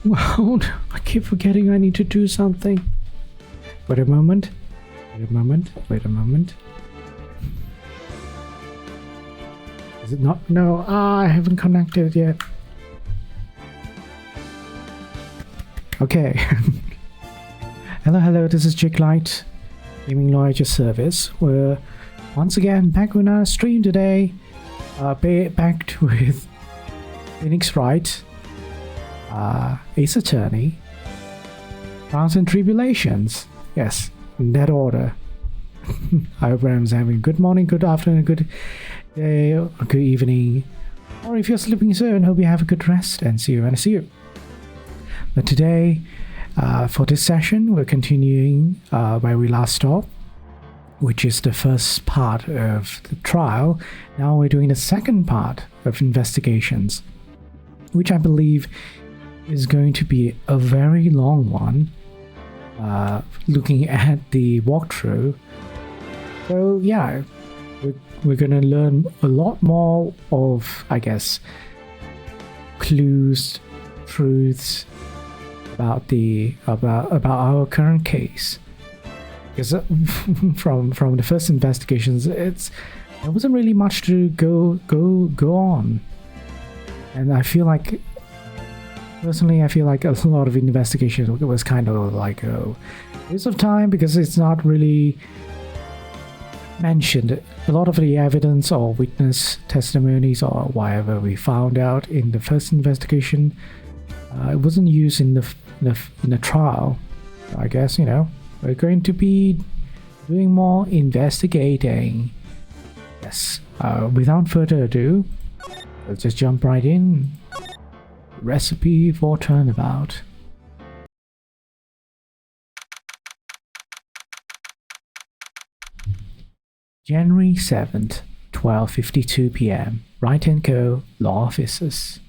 Wow, I keep forgetting I need to do something. Wait a moment. Wait a moment. Wait a moment. Is it not? No, I haven't connected yet. Okay. Hello, this is Jake Light, Gaming Lawyer at your service. We're once again back on our stream today. Back with Phoenix Wright, Ace Attorney, Trials and Tribulations. Yes, in that order. I hope everyone's having a good morning, good afternoon, good day, or good evening. Or if you're sleeping soon, hope you have a good rest and see you when I see you. But today, for this session, we're continuing where we last stopped, which is the first part of the trial. Now we're doing the second part of investigations, which I believe is going to be a very long one, looking at the walkthrough. So yeah, we're gonna learn a lot more of, I guess, clues, truths about our current case. Because from the first investigations, there wasn't really much to go on, and I feel like, personally, a lot of investigation was kind of like a waste of time because it's not really mentioned. A lot of the evidence or witness testimonies or whatever we found out in the first investigation, it wasn't used in the trial. So I guess, we're going to be doing more investigating. Yes. Without further ado, let's just jump right in. Recipe for turnabout. January 7th, 12:52 p.m. Wright & Co. Law Offices.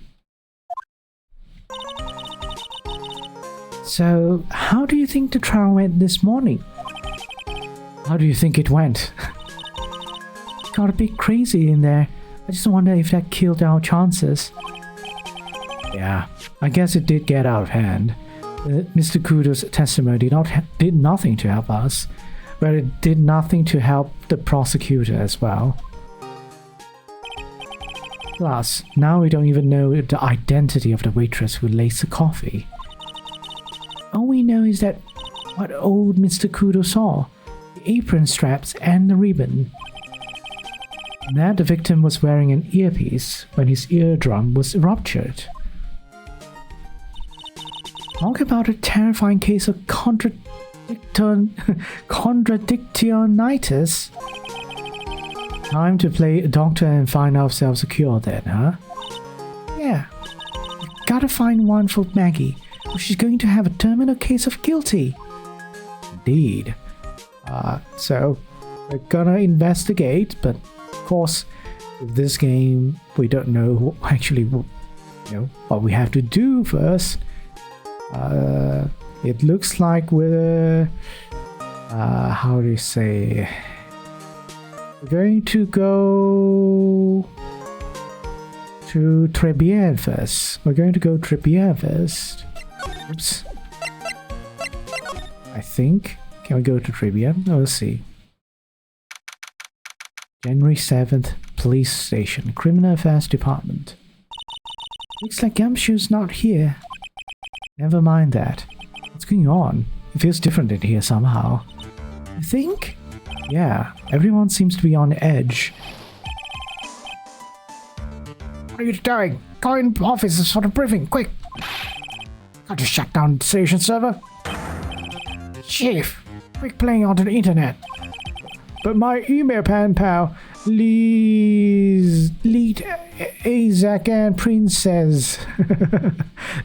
So, how do you think the trial went this morning? How do you think it went? It got a bit crazy in there. I just wonder if that killed our chances. Yeah, I guess it did get out of hand. Mr. Kudo's testimony did nothing to help us, but it did nothing to help the prosecutor as well. Plus, now we don't even know the identity of the waitress who laced the coffee. All we know is that what old Mr. Kudo saw, the apron straps and the ribbon. And that the victim was wearing an earpiece when his eardrum was ruptured. Talk about a terrifying case of contradictionitis. Time to play a doctor and find ourselves a cure then, huh? Yeah. We gotta find one for Maggie. She's going to have a terminal case of guilty. Indeed. So we're gonna investigate, but of course, with this game, we don't know what we have to do first. It looks like we're how do you say? We're going to go to Tribulations first. We're going to go Tribulations first. Oops. I think. Can we go to Trivia? Oh, let's see. January 7th, Police Station, Criminal Affairs Department. Looks like Gumshoe's not here. Never mind that. What's going on? It feels different in here somehow. You think? Yeah, everyone seems to be on edge. What are you doing? Go in office for the briefing, quick! Got to shut down the station server. Chief, quick playing onto the internet. But my email pal, lead Asian princess.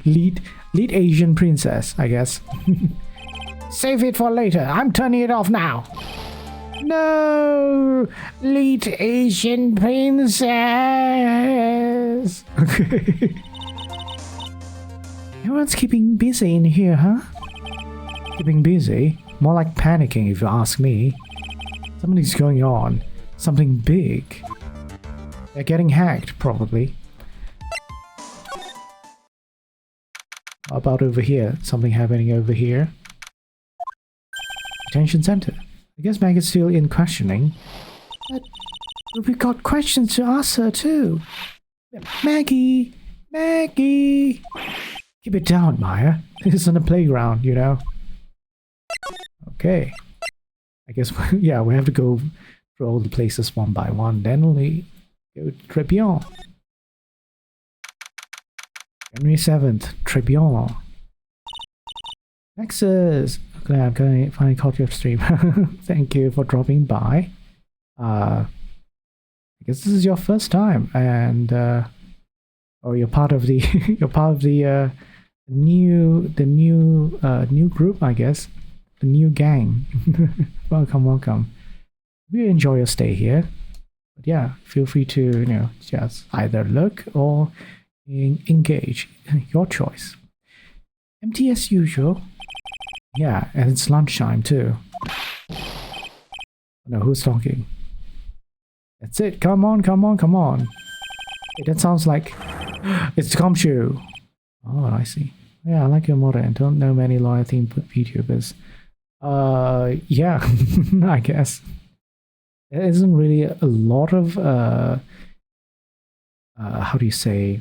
lead Asian princess, I guess. Save it for later. I'm turning it off now. No, lead Asian princess. Okay. Everyone's keeping busy in here, huh? Keeping busy? More like panicking if you ask me. Something's going on. Something big. They're getting hacked, probably. How about over here? Something happening over here. Detention center. I guess Meg is still in questioning. But we've got questions to ask her too. Maggie! Maggie! Keep it down, Maya. This isn't a playground, you know? Okay. I guess, yeah, we have to go through all the places one by one. Then only go to Tribune. January 7th, Tribune. Nexus! Okay, I'm gonna finally caught your stream. Thank you for dropping by. I guess this is your first time, and oh, you're part of the you're part of the new group, I guess, the new gang. Welcome, welcome. We enjoy your stay here, but yeah, feel free to just either look or engage. Your choice. Empty as usual. Yeah, and it's lunchtime too. No, who's talking? That's it. Come on, come on, come on. Hey, that sounds like it's Gumshoe. Oh, I see. Yeah, I like your motto and don't know many lawyer themed VTubers. Yeah, I guess. There isn't really a lot of how do you say,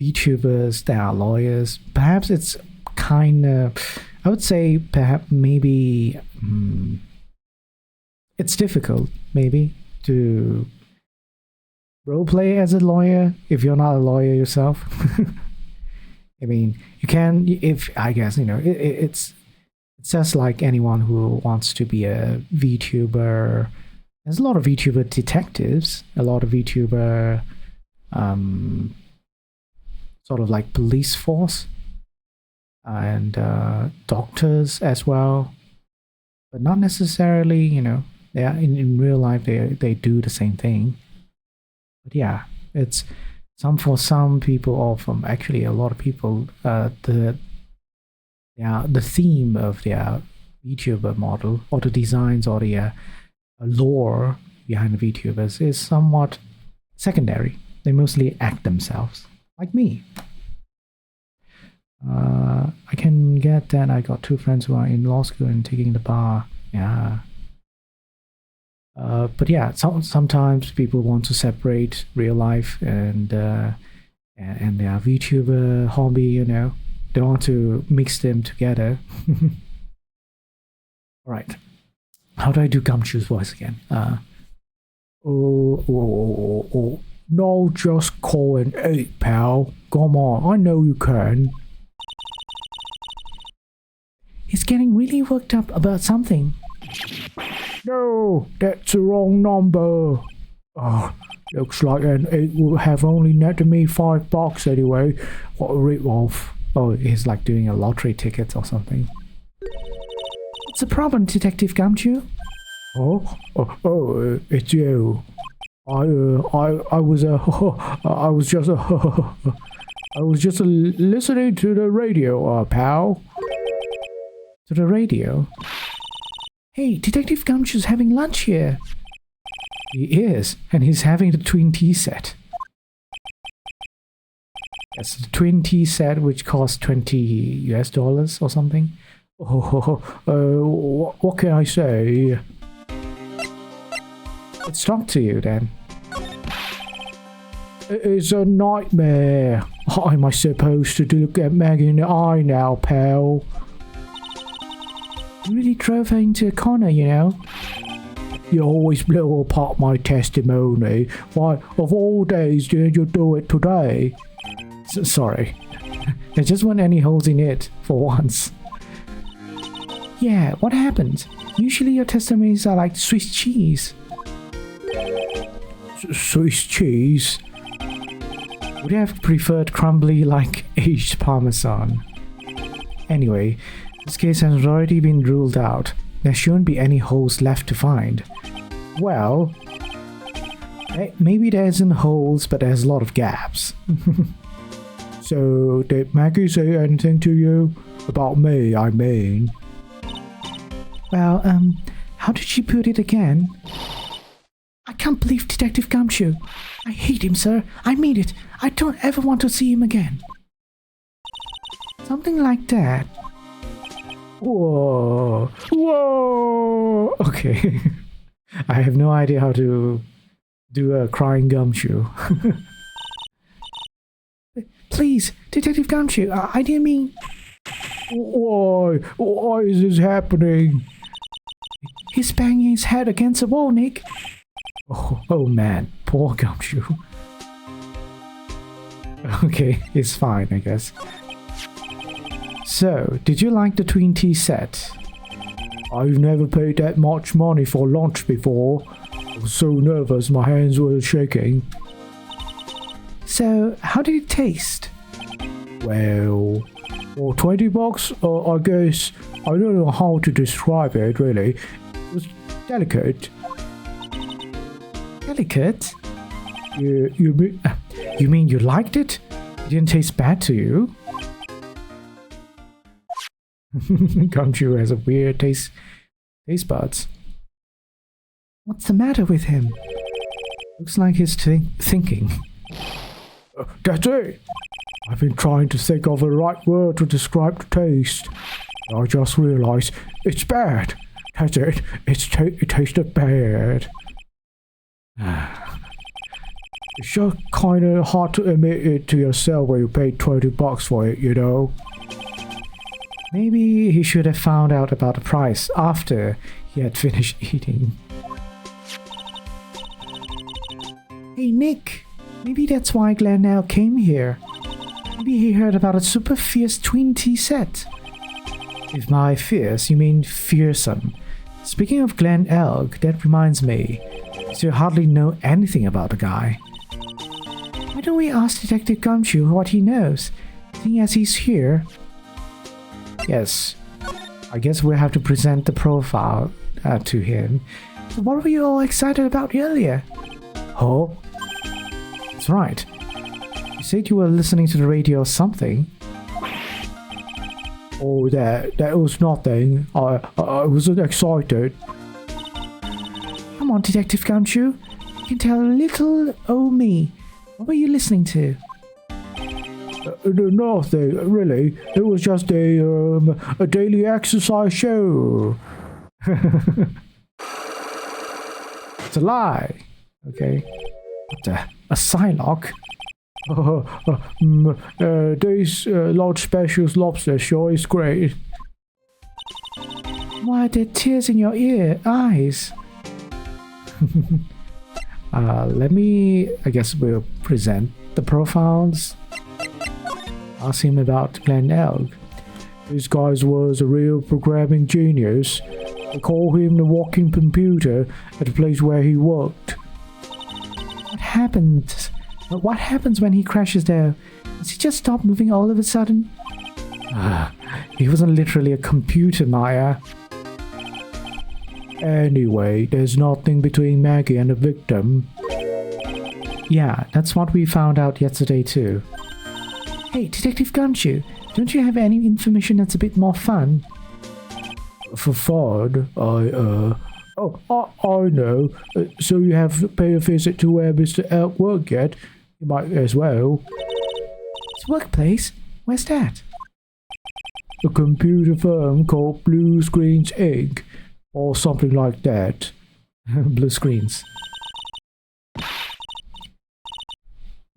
VTubers that are lawyers. Perhaps it's kind of, I would say perhaps maybe it's difficult maybe to roleplay as a lawyer if you're not a lawyer yourself. I mean, you can, if I guess, it's just like anyone who wants to be a VTuber. There's a lot of VTuber detectives, a lot of VTuber sort of like police force and doctors as well, but not necessarily, they are in real life they do the same thing. But yeah, it's for some people, or from actually a lot of people, the theme of their VTuber model or the designs or the lore behind the VTubers is somewhat secondary. They mostly act themselves, like me. I can get that. I got two friends who are in law school and taking the bar. Yeah. But yeah, sometimes people want to separate real life and their VTuber hobby, They want to mix them together. Alright. How do I do Gumshoe's voice again? No, just call and eat, pal. Come on, I know you can. He's getting really worked up about something. No, that's the wrong number. Oh, looks like an it will have only netted me $5 anyway. What a rip-off. Oh, he's like doing a lottery ticket or something. What's the problem, Detective Gumshoe? Oh, it's you. I was just listening to the radio, pal. To the radio? Hey, Detective Gumshoe's having lunch here. He is, and he's having the twin tea set. Yes, the twin tea set, which costs $20 or something. What can I say? Let's talk to you then. It's a nightmare. How am I supposed to look at Maggie in the eye now, pal? You really drove her into a corner, You always blow apart my testimony. Why, of all days, did you do it today? Sorry. There just weren't any holes in it, for once. Yeah, what happened? Usually your testimonies are like Swiss cheese. Swiss cheese? Would have preferred crumbly like aged parmesan. Anyway, this case has already been ruled out. There shouldn't be any holes left to find. Well, maybe there isn't holes, but there's a lot of gaps. So, did Maggie say anything to you? About me, I mean. Well, how did she put it again? I can't believe Detective Gumshoe. I hate him, sir. I mean it. I don't ever want to see him again. Something like that. Whoa. Whoa. Okay. I have no idea how to do a crying Gumshoe. Please, Detective Gumshoe, I didn't mean... Why? Why is this happening? He's banging his head against the wall, Nick. Oh man, poor Gumshoe. Okay, it's fine, I guess. So, did you like the twin tea set? I've never paid that much money for lunch before. I was so nervous, my hands were shaking. So, how did it taste? Well, for $20, I guess, I don't know how to describe it really. It was delicate. Delicate? You mean you liked it? It didn't taste bad to you? Gumshoe has a weird taste buds. What's the matter with him? Looks like he's thinking. That's it! I've been trying to think of the right word to describe the taste. I just realized it's bad. That's it. It tasted bad. It's just kind of hard to admit it to yourself when you paid $20 for it, you know? Maybe he should have found out about the price after he had finished eating. Hey Nick, maybe that's why Glenn L came here. Maybe he heard about a super fierce twin tea set. If by fierce you mean fearsome. Speaking of Glenn Elk, that reminds me, you hardly know anything about the guy. Why don't we ask Detective Gumshoe what he knows, seeing as he's here? Yes, I guess we'll have to present the profile to him. So what were you all excited about earlier? Oh, that's right. You said you were listening to the radio or something. Oh, that was nothing. I wasn't excited. Come on, Detective Gumshoe. You can tell little old me. What were you listening to? Nothing, really. It was just a daily exercise show. It's a lie. Okay. What a Psylocke? This large specials lobster show is great. Why are there tears in your eyes? I guess we'll present the profiles. Ask him about Glenn Elk. This guy was a real programming genius. They call him the walking computer at the place where he worked. What happens when he crashes there? Does he just stop moving all of a sudden? He wasn't literally a computer, Maya. Anyway, there's nothing between Maggie and the victim. Yeah, that's what we found out yesterday too. Hey, Detective Gumshoe, don't you have any information that's a bit more fun? For fun? I know. So you have paid a visit to where Mr. Elk worked yet? You might as well. His workplace? Where's that? A computer firm called Blue Screens Inc. Or something like that. Blue screens.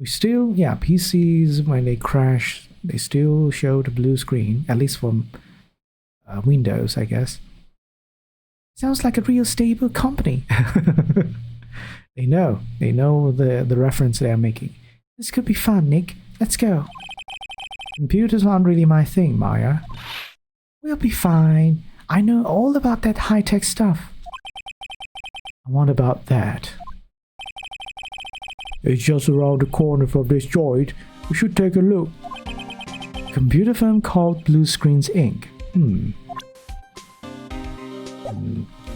We still, yeah, PCs, when they crash, they still show the blue screen, at least from Windows, I guess. Sounds like a real stable company. They know the reference they are making. This could be fun, Nick. Let's go. Computers aren't really my thing, Maya. We'll be fine. I know all about that high-tech stuff. And what about that? It's just around the corner from this joint. We should take a look. Computer firm called Blue Screens Inc.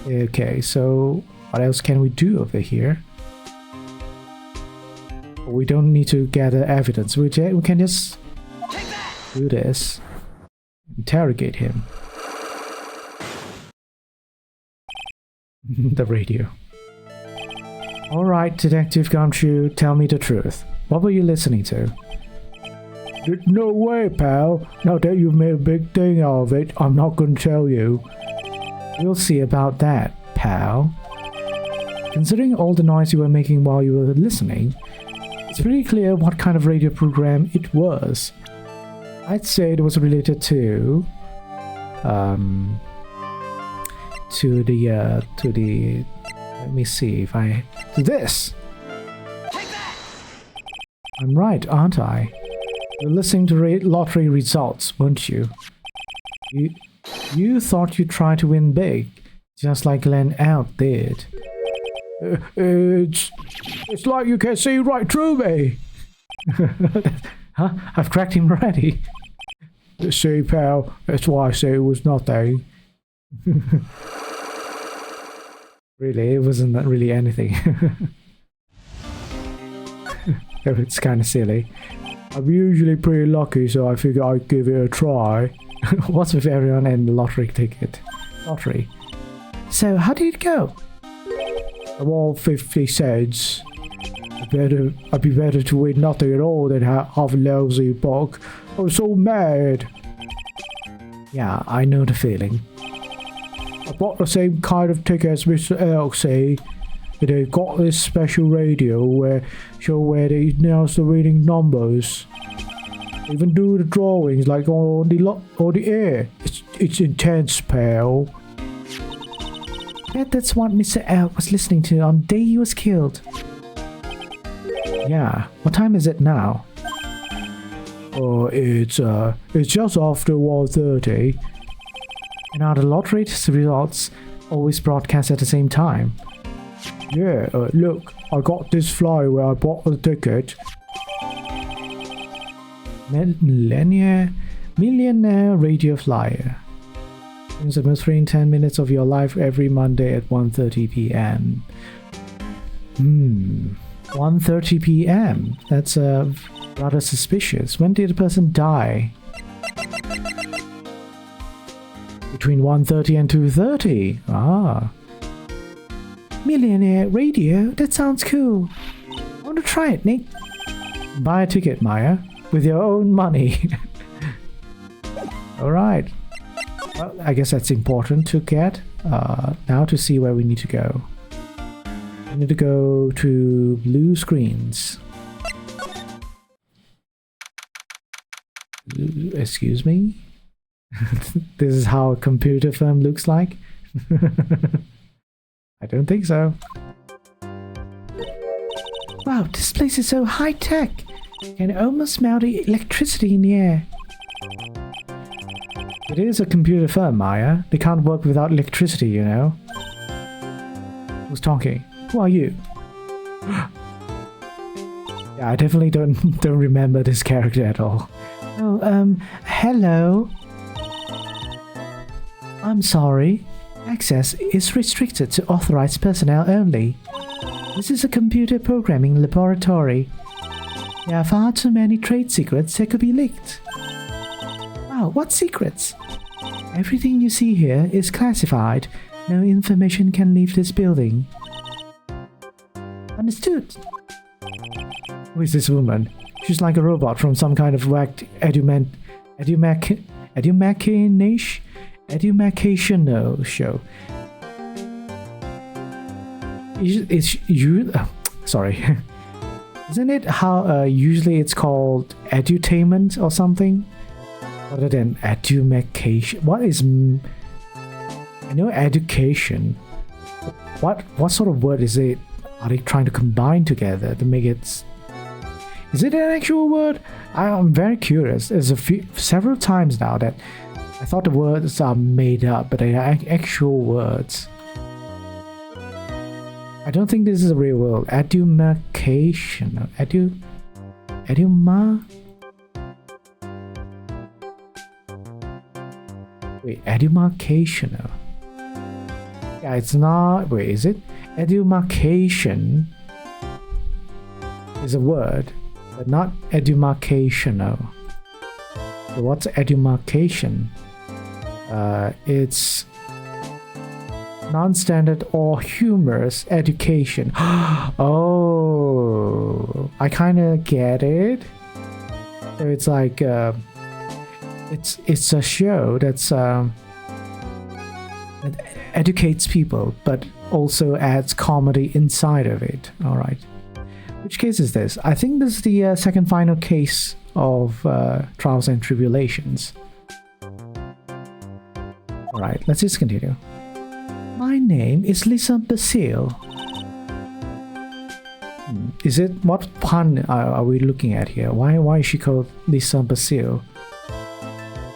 Okay, so what else can we do over here? We don't need to gather evidence. We can just do this. Interrogate him. The radio. Alright, Detective Gumshoe, tell me the truth. What were you listening to? No way, pal. Now that you've made a big thing out of it, I'm not going to tell you. We'll see about that, pal. Considering all the noise you were making while you were listening, it's pretty clear what kind of radio program it was. I'd say it was related to the let me see if I to this. I'm right, aren't I? You're listening to lottery results, weren't you? You thought you'd try to win big, just like Glenn Out did. It's like you can see right through me. Huh? I've cracked him already. See, pal, that's why I say it was nothing. Really, it wasn't really anything. It's kind of silly. I'm usually pretty lucky, so I figure I'd give it a try. What's with everyone and the lottery ticket? Lottery. So, how did it go? I won 50 cents. I'd be better to win nothing at all than have a lousy buck. I was so mad. Yeah, I know the feeling. I bought the same kind of ticket as Mr. Elksey. They got this special radio where they announce the winning numbers. They even do the drawings like on the air. It's intense, pal. That's what Mr. Elk was listening to on the day he was killed. Yeah, what time is it now? It's just after 1:30. And are the lottery results always broadcast at the same time? Yeah, look, I got this flyer where I bought the ticket. Millionaire radio flyer. It's about 3 in 10 minutes of your life every Monday at 1:30 p.m. 1:30 p.m. That's rather suspicious. When did the person die? Between 1:30 and 2:30. Ah. Millionaire radio? That sounds cool. I want to try it, Nick. Buy a ticket, Maya. With your own money. Alright. Well, I guess that's important to get. Now to see where we need to go. We need to go to blue screens. Excuse me? This is how a computer firm looks like? I don't think so. Wow, this place is so high-tech. You can almost smell the electricity in the air. It is a computer firm, Maya. They can't work without electricity, you know. Who's talking? Who are you? Yeah, I definitely don't remember this character at all. Oh, hello. I'm sorry. Access is restricted to authorized personnel only. This is a computer programming laboratory. There are far too many trade secrets that could be leaked. Wow, what secrets? Everything you see here is classified. No information can leave this building. Understood. Who is this woman? She's like a robot from some kind of whacked educational show. Sorry. Isn't it how usually it's called edutainment or something? Other than education. What is... I know education. What sort of word is it? Are they trying to combine together to make it... Is it an actual word? I'm very curious. There's several times now that I thought the words are made up, but they are actual words. I don't think this is a real word. Edumacation. Wait, edumacational. Yeah, it's not... Wait, is it? Edumacation is a word, but not edumacational. So what's edumacation? It's Non-standard or humorous education. Oh, I kind of get it. So it's like it's a show that's that educates people, but also adds comedy inside of it. All right. Which case is this? I think this is the second final case of Trials and Tribulations. All right, let's just continue. My name is Lisa Basile. Is it, what pun are we looking at here? Why is she called Lisa Basile?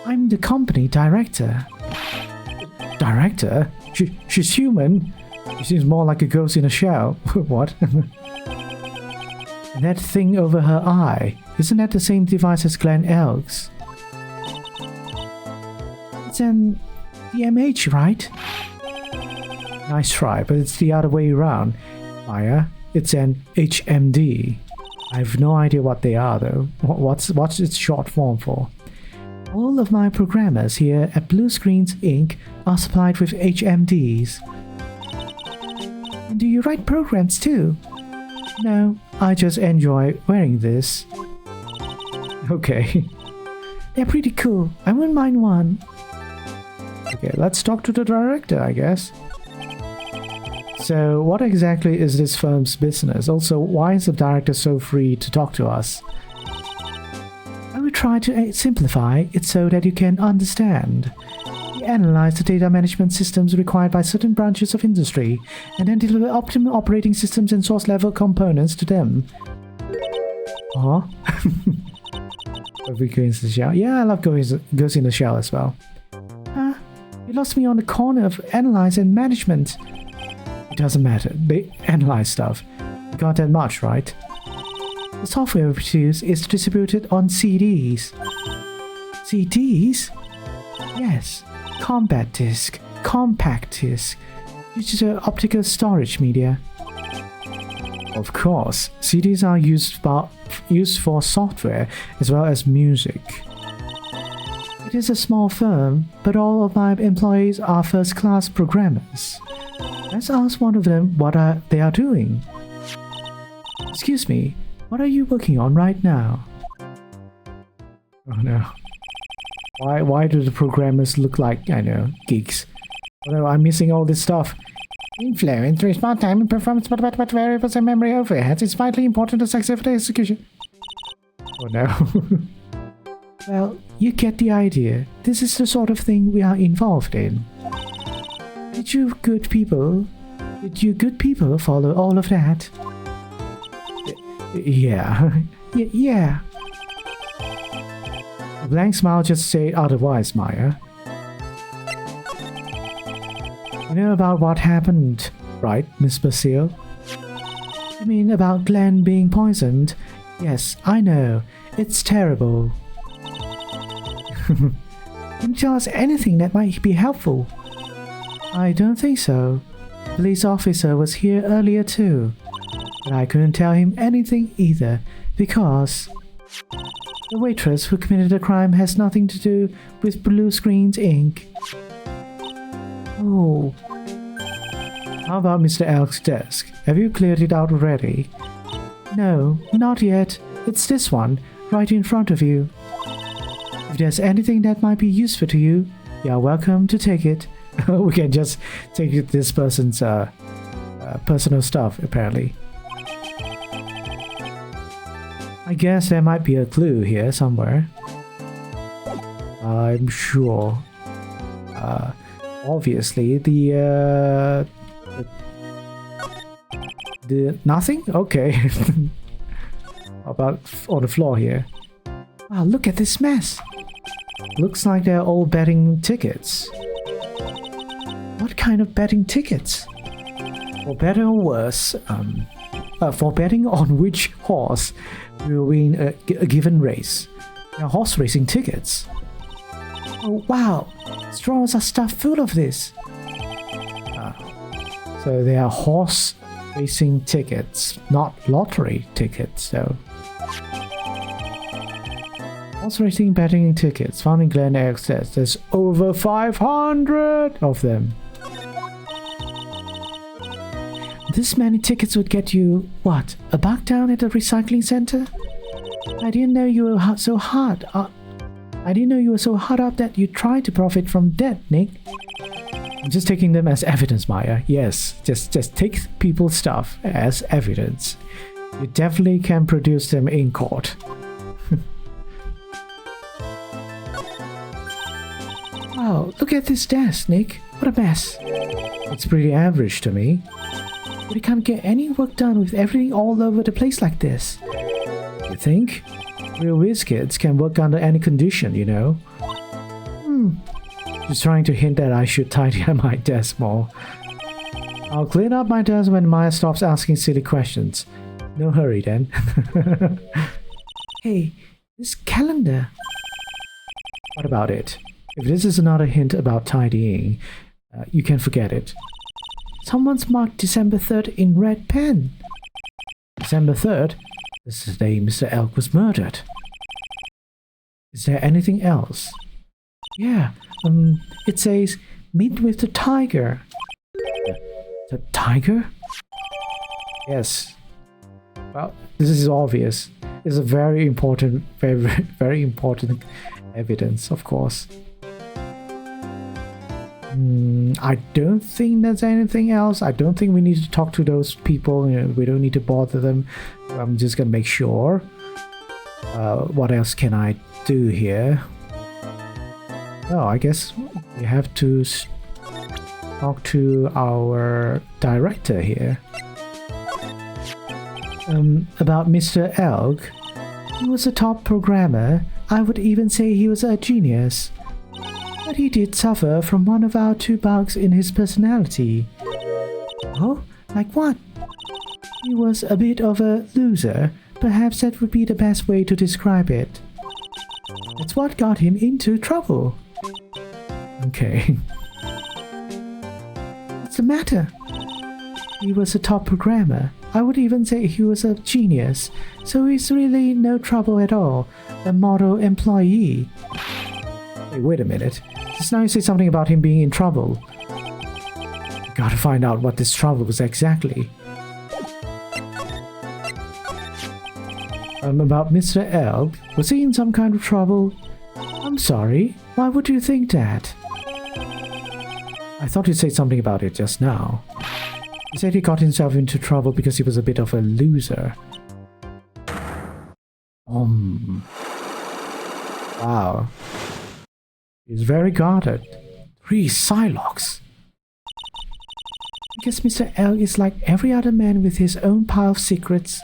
I'm the company director. Director? She's human. She seems more like a ghost in a shell. What? And that thing over her eye, isn't that the same device as Glenn Elks? It's an EMH, right? Nice try, but it's the other way around. Maya, it's an HMD. I have no idea what they are though. What's its short form for? All of my programmers here at Blue Screens Inc. are supplied with HMDs. And do you write programs too? No, I just enjoy wearing this. Okay. They're pretty cool. I wouldn't mind one. Okay, let's talk to the director, I guess. So, what exactly is this firm's business? Also, why is the director so free to talk to us? I will try to simplify it so that you can understand. We analyze the data management systems required by certain branches of industry, and then deliver optimal operating systems and source-level components to them. Huh? Ghost in the Shell? Yeah, I love Ghost in the Shell as well. Huh? You lost me on the corner of analyze and management. It doesn't matter. They analyze stuff. You got that much, right? The software we produce is distributed on CDs. CDs? Yes. Combat disc, compact disc, digital optical storage media. Of course, CDs are used for software as well as music. It is a small firm, but all of my employees are first-class programmers. Let's ask one of them what they are doing. Excuse me, what are you working on right now? Oh no. Why do the programmers look like, I know, geeks? Oh no, I'm missing all this stuff. Influence, response time, and performance, but variables and memory overheads is vitally important to successful execution. Oh no. Well, you get the idea. This is the sort of thing we are involved in. Did you good people follow all of that? Yeah. Yeah. A blank smile just said otherwise, Maya. You know about what happened, right, Miss Basile? You mean about Glenn being poisoned? Yes, I know. It's terrible. Can you tell us anything that might be helpful? I don't think so. The police officer was here earlier too. But I couldn't tell him anything either, because the waitress who committed the crime has nothing to do with Blue Screens Inc. Oh. How about Mr. Elk's desk? Have you cleared it out already? No, not yet. It's this one, right in front of you. If there's anything that might be useful to you, you're welcome to take it. We can just take this person's personal stuff, apparently. I guess there might be a clue here somewhere. I'm sure. Obviously, the nothing? Okay. How about on the floor here? Wow, look at this mess. Looks like they're all betting tickets. What kind of betting tickets? For better or worse, for betting on which horse will win a given race. They're horse racing tickets. Oh wow, straws are stuffed full of this. So they are horse racing tickets, not lottery tickets, though. Horse racing betting tickets found in Glen X says there's over 500 of them. This many tickets would get you, what, a buck down at the recycling center? I didn't know you were so hard. I didn't know you were so hard up that you tried to profit from debt, Nick. I'm just taking them as evidence, Maya. Yes, just take people's stuff as evidence. You definitely can produce them in court. Wow, look at this desk, Nick. What a mess. It's pretty average to me. But you can't get any work done with everything all over the place like this. You think? Real whiz kids can work under any condition, you know. Just trying to hint that I should tidy up my desk more. I'll clean up my desk when Maya stops asking silly questions. No hurry then. Hey, this calendar. What about it? If this is another hint about tidying, you can forget it. Someone's marked December 3rd in red pen. December 3rd? This is the day Mr. Elk was murdered. Is there anything else? Yeah, it says, meet with the tiger. The tiger? Yes. Well, this is obvious. It's a very important, very important evidence, of course. I don't think there's anything else. I don't think we need to talk to those people. You know, we don't need to bother them. I'm just gonna make sure. What else can I do here? Oh, I guess we have to talk to our director here. About Mr. Elk. He was a top programmer. I would even say he was a genius. But he did suffer from one of our 2 bugs in his personality. Oh, like what? He was a bit of a loser. Perhaps that would be the best way to describe it. That's what got him into trouble. Okay. What's the matter? He was a top programmer. I would even say he was a genius. So he's really no trouble at all. A model employee. Hey, wait a minute. Just now you say something about him being in trouble. Gotta find out what this trouble was exactly. About Mr. Elk. Was he in some kind of trouble? I'm sorry. Why would you think that? I thought you said something about it just now. He said he got himself into trouble because he was a bit of a loser. Wow. He's very guarded. 3 Psylocks. I guess Mr. Elk is like every other man with his own pile of secrets.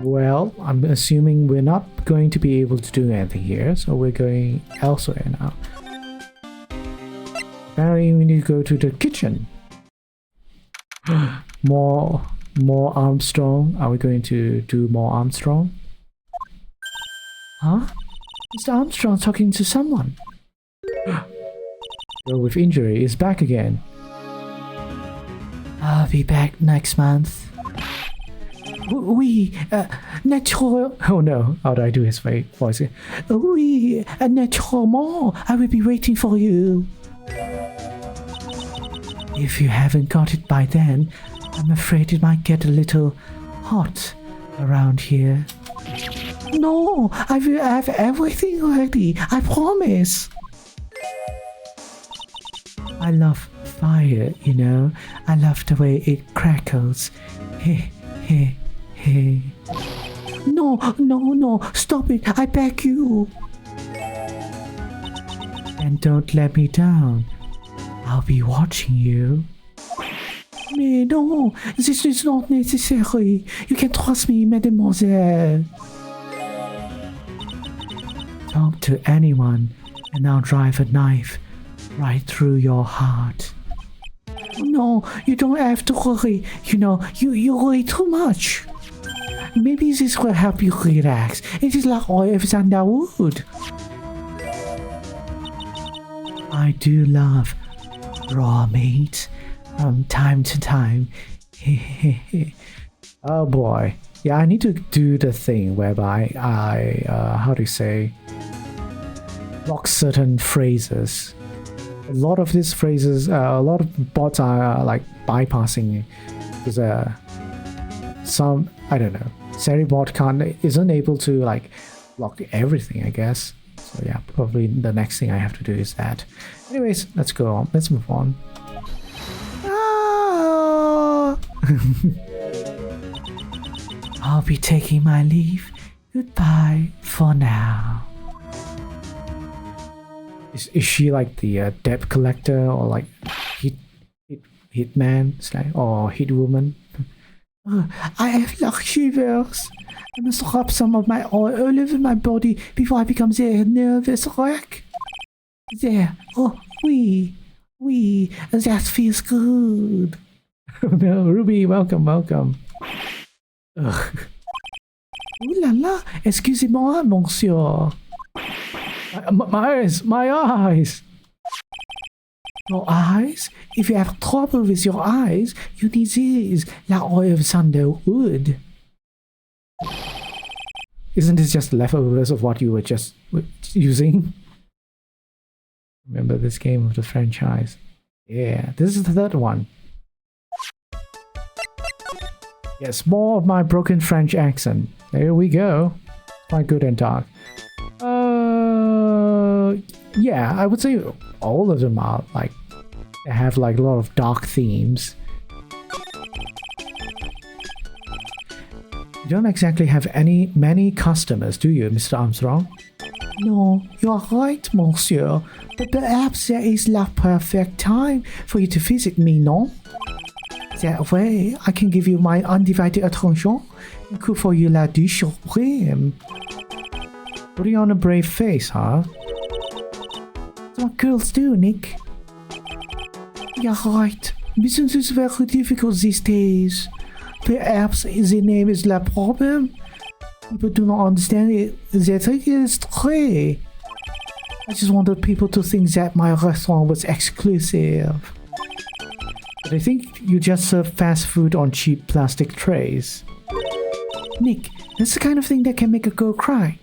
Well, I'm assuming we're not going to be able to do anything here, so we're going elsewhere now. Apparently we need to go to the kitchen. More Armstrong. Are we going to do more Armstrong? Huh? Mr. Armstrong talking to someone. Girl with injury is back again. I'll be back next month. Oui, naturellement. Oh no, how do I do his voice? Oui, naturellement. I will be waiting for you. If you haven't got it by then, I'm afraid it might get a little hot around here. No, I will have everything ready, I promise. I love fire, you know. I love the way it crackles. Hey, hey, hey. No, stop it, I beg you. And don't let me down. I'll be watching you. Mais non, this is not necessary. You can trust me, mademoiselle. Talk to anyone, and I'll drive a knife right through your heart. No, you don't have to worry. You know, you worry too much. Maybe this will help you relax. It is like oil sandalwood. I do love raw meat from time to time. Oh boy. Yeah, I need to do the thing whereby I, how do you say, block certain phrases. a lot of these phrases, a lot of bots are like bypassing because some, I don't know, Seribot isn't able to like block everything, I guess. So yeah, probably the next thing I have to do is that. Anyways, let's go on. Let's move on. Ah! I'll be taking my leave. Goodbye for now. Is she like the debt collector or like hitman or hit woman? I have luck shivers. I must rub some of my oil all over my body before I become a nervous wreck. There. Oh, that feels good. No, Ruby, welcome. Ugh. Ooh la la, excusez-moi, monsieur. My eyes. Your eyes? If you have trouble with your eyes, you need this, la oil of sandalwood. Isn't this just leftovers of what you were just using? Remember this game of the franchise? Yeah, this is the third one. Yes, more of my broken French accent. There we go. Quite good and dark. Yeah, I would say all of them are like, they have like a lot of dark themes. You don't exactly have many customers, do you, Mr. Armstrong? No, you are right, monsieur. But perhaps there is the perfect time for you to visit me, no? That way, I can give you my undivided attention and cook for you la dish supreme. Putting on a brave face, huh? That's what girls do, Nick. You're right. Business is very difficult these days. Perhaps the name is the problem. People do not understand it. That it is true. I just wanted people to think that my restaurant was exclusive. But I think you just serve fast food on cheap plastic trays. Nick, that's the kind of thing that can make a girl cry.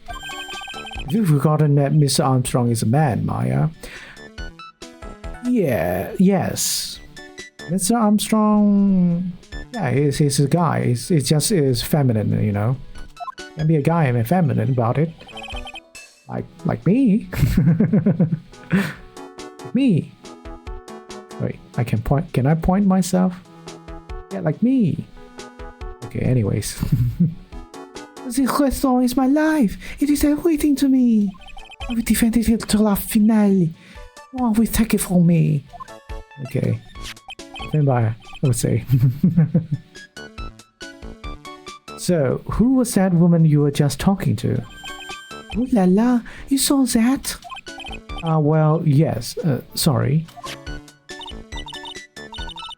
You've forgotten that Mr. Armstrong is a man, Maya. Yes. Mr. Armstrong... Yeah, he's a guy. It's just is feminine, you know. Can be a guy and feminine about it. Like me. Me. Wait, I can point. Can I point myself? Yeah, like me. Okay, anyways. The restaurant is my life. It is everything to me. I will defend it till la finale. No one will take it from me. Okay. Stand by, I would say. So, who was that woman you were just talking to? Ooh la la, you saw that? Well, yes, sorry.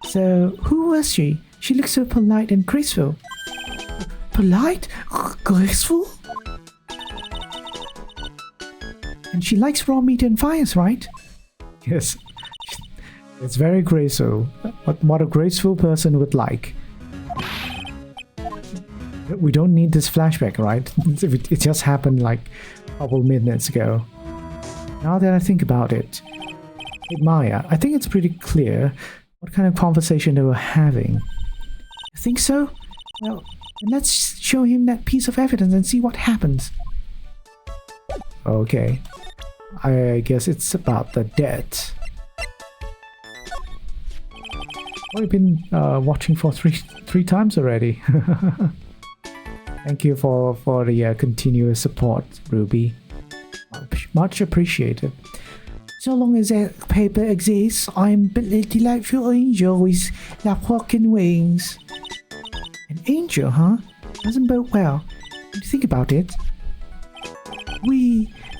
So, who was she? She looks so polite and graceful. Polite? Graceful? And she likes raw meat and fires, right? Yes. It's very graceful. What a graceful person would like. We don't need this flashback, right? It just happened like a couple minutes ago. Now that I think about it, hey Maya, I think it's pretty clear what kind of conversation they were having. You think so? Well, then let's show him that piece of evidence and see what happens. Okay. I guess it's about the debt. We've been watching for three times already. Thank you for the continuous support, Ruby. Much appreciated. So long as that paper exists, I'm a delightful angel with broken wings. An angel, huh? Doesn't bode well. When you think about it.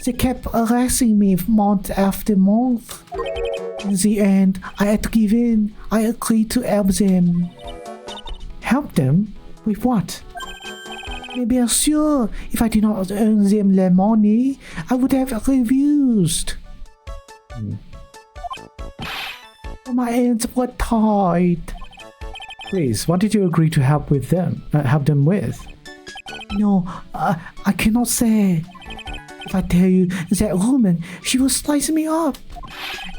They kept harassing me month after month. In the end, I had to give in. I agreed to help them. Help them? With what? Bien sûr, if I did not earn them the money, I would have refused. My hands were tied. Please, what did you agree to help them with? No, I cannot say. If I tell you that woman, she will slice me up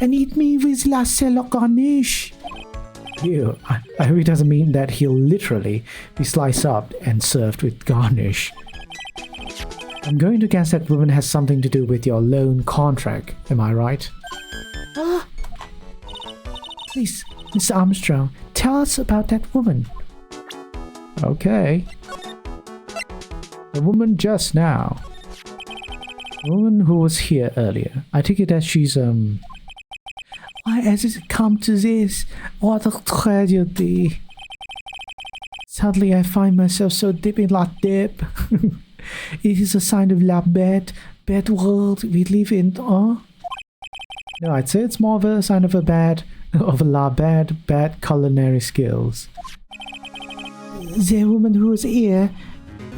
and eat me with la salad garnish. Ew, I hope he doesn't mean that he'll literally be sliced up and served with garnish. I'm going to guess that woman has something to do with your loan contract, am I right? Ah! Please, Mr. Armstrong, tell us about that woman. Okay. The woman just now. The woman who was here earlier. I take it that she's, Why has it come to this? What a tragedy. Suddenly I find myself so deep in la dip. It is a sign of la bad world we live in, huh? No, I'd say it's more of a sign of bad culinary skills. The woman who is here,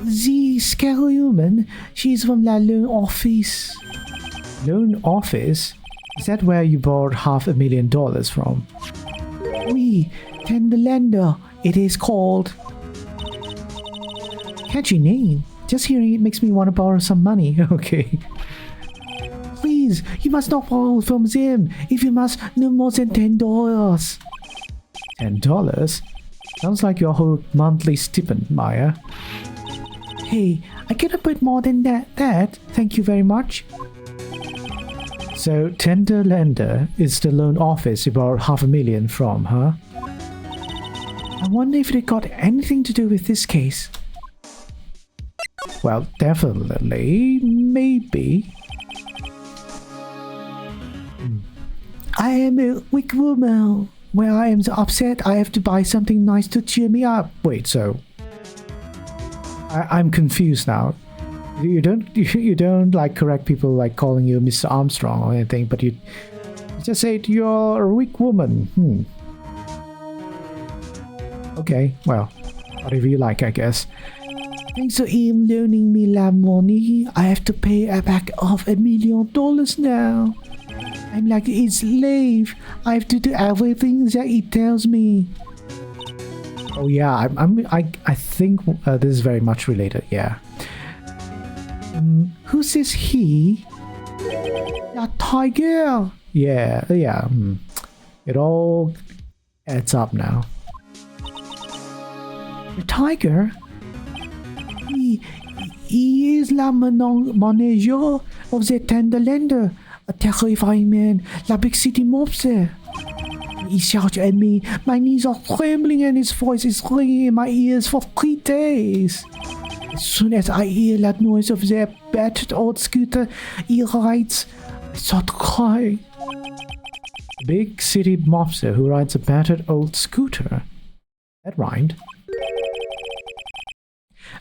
the scary woman, she's from la loan office. Loan office? Is that where you borrowed $500,000 from? Oui, tender lender, it is called. Catchy name. Just hearing it makes me want to borrow some money. Okay. Please, you must not borrow from them. If you must, no more than $10. $10? Sounds like your whole monthly stipend, Maya. Hey, I get a bit more than that. Thank you very much. So, tender lender is the loan office you borrowed $500,000 from, huh? I wonder if it got anything to do with this case. Well, definitely, maybe. I am a weak woman. When I am so upset, I have to buy something nice to cheer me up. Wait, so I'm confused now. You don't like correct people like calling you Mr. Armstrong or anything, but you just say you're a weak woman. Okay, well, whatever you like, I guess. Thanks for him loaning me la money. I have to pay back off $1 million now. I'm like his slave. I have to do everything that he tells me. Oh yeah, I think this is very much related. Yeah. Who's this he? That tiger. Yeah. It all adds up now. The tiger. He is la manager of the tender lender. A terrifying man, la big city mobster. He shouts at me. My knees are trembling and his voice is ringing in my ears for 3 days. As soon as I hear that noise of their battered old scooter he rides, I start crying. A big city mobster who rides a battered old scooter. That rhymed.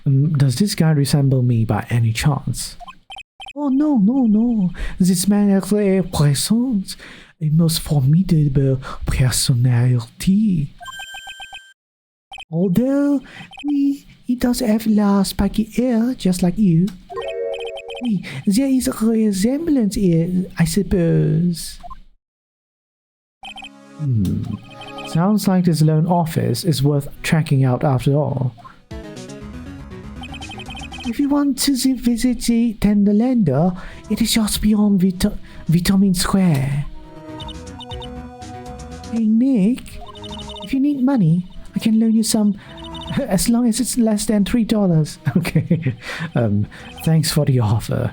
Does this guy resemble me by any chance? Oh no. This man has a presence, a most formidable personality. Although, he does have la spiky hair, just like you. There is a resemblance here, I suppose. Sounds like this loan office is worth checking out after all. If you want to visit the tender lender, it is just beyond Vitamin Square. Hey Nick, if you need money, I can loan you some, as long as it's less than $3. Okay. Thanks for the offer.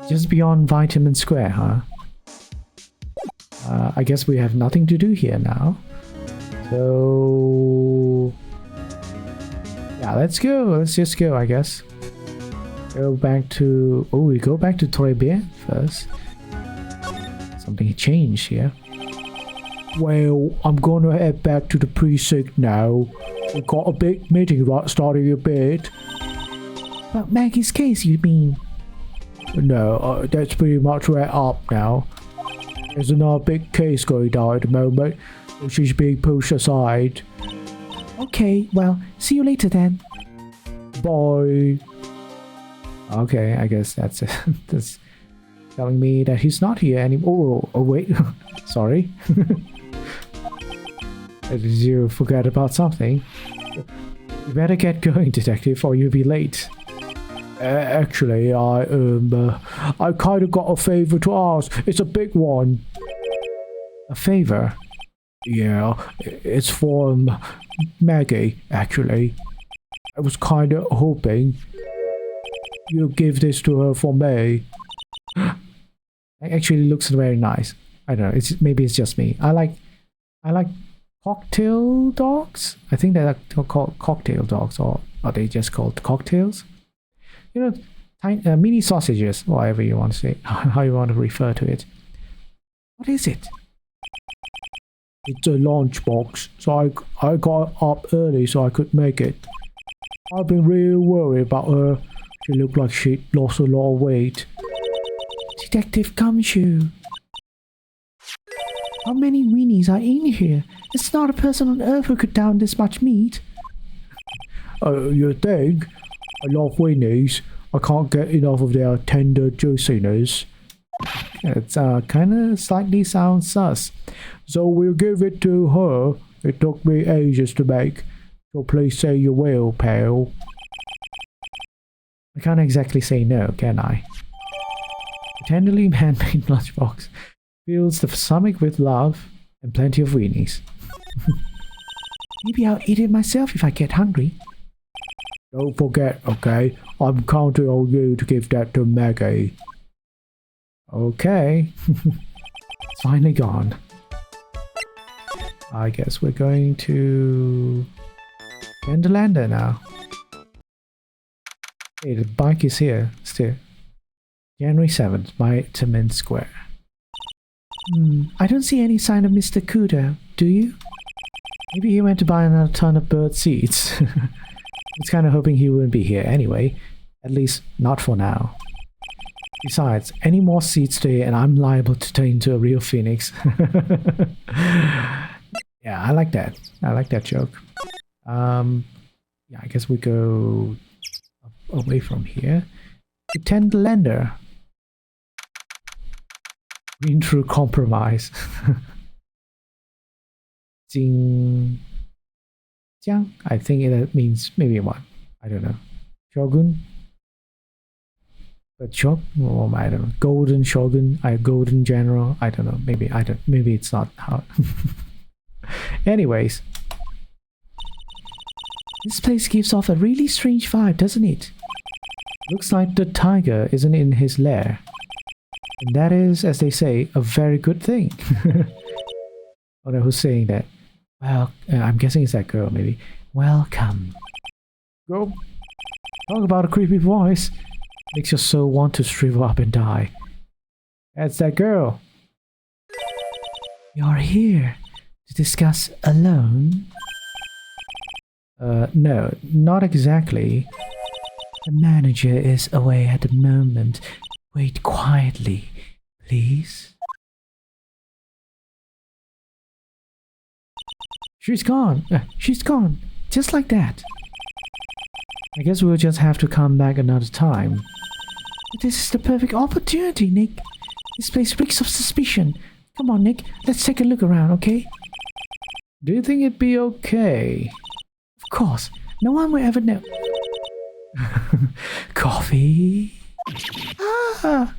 Just beyond Vitamin Square, huh? I guess we have nothing to do here now. So yeah, let's go. Let's just go, I guess. Go back to... Oh, we go back to Tribulations first. Something changed here. Well, I'm gonna head back to the precinct now. We've got a big meeting right starting a bit. But Maggie's case, you mean? No, that's pretty much wrapped up now. There's another big case going on at the moment. She's being pushed aside. Okay, well, see you later then. Bye. Okay, I guess that's it. That's telling me that he's not here anymore. Oh wait. Sorry. Did you forget about something? You better get going, detective, or you'll be late. Actually, I kind of got a favor to ask. It's a big one. A favor? Yeah, it's for Maggie, actually. I was kind of hoping you'd give this to her for me. It actually looks very nice. I don't know. Maybe it's just me. I like cocktail dogs. I think they're called cocktail dogs, or are they just called cocktails? You know, tiny, mini sausages, whatever you want to say, how you want to refer to it. What is it? It's a lunchbox, so I got up early so I could make it. I've been really worried about her. She looked like she lost a lot of weight. Detective Gumshoe. How many weenies are in here? It's not a person on Earth who could down this much meat. You think? I love weenies. I can't get enough of their tender juiciness. It's kind of slightly sounds sus. So we'll give it to her. It took me ages to make. So please say you will, pal. I can't exactly say no, can I? A tenderly handmade lunchbox fills the stomach with love and plenty of weenies. Maybe I'll eat it myself if I get hungry. Don't forget, okay? I'm counting on you to give that to Maggie. Okay. It's finally gone. I guess we're going to Vendolander now. Hey, the bike is here still. January 7th, Vitamin Square. I don't see any sign of Mr. Kudo, do you? Maybe he went to buy another ton of bird seeds. I was kind of hoping he wouldn't be here anyway. At least, not for now. Besides, any more seeds today and I'm liable to turn into a real phoenix. Yeah, I like that. I like that joke. Yeah, I guess we go away from here. Pretend lender. Been through compromise. Jing Jiang? I think it means maybe one. I don't know. Shogun? But oh, I don't know. Golden Shogun? Golden General? I don't know. Maybe it's not how. Anyways. This place gives off a really strange vibe, doesn't it? Looks like the tiger isn't in his lair. And that is, as they say, a very good thing. Oh no, who's saying that? Well, I'm guessing it's that girl, maybe. Welcome. Go. Talk about a creepy voice. Makes your soul want to shrivel up and die. That's that girl. You're here to discuss alone? No, not exactly. The manager is away at the moment. Wait quietly, please. She's gone. She's gone. Just like that. I guess we'll just have to come back another time. But this is the perfect opportunity, Nick. This place reeks of suspicion. Come on, Nick. Let's take a look around, okay? Do you think it'd be okay? Of course. No one will ever know. Coffee? Ah!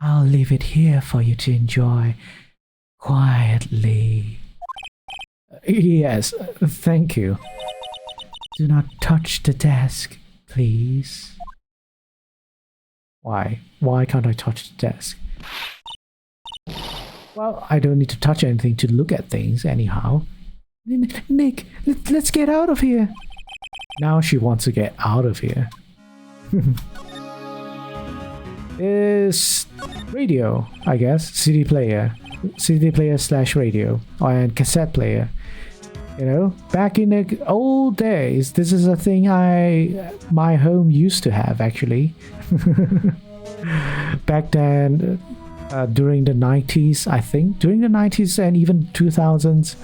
I'll leave it here for you to enjoy quietly. Yes, thank you. Do not touch the desk, please. Why? Why can't I touch the desk? Well, I don't need to touch anything to look at things anyhow. Nick, let's get out of here. Now she wants to get out of here. Is radio, I guess. CD player / radio, and cassette player. You know, back in the old days, this is a thing my home used to have actually. Back then, during the 90s, I think, during the 90s and even 2000s,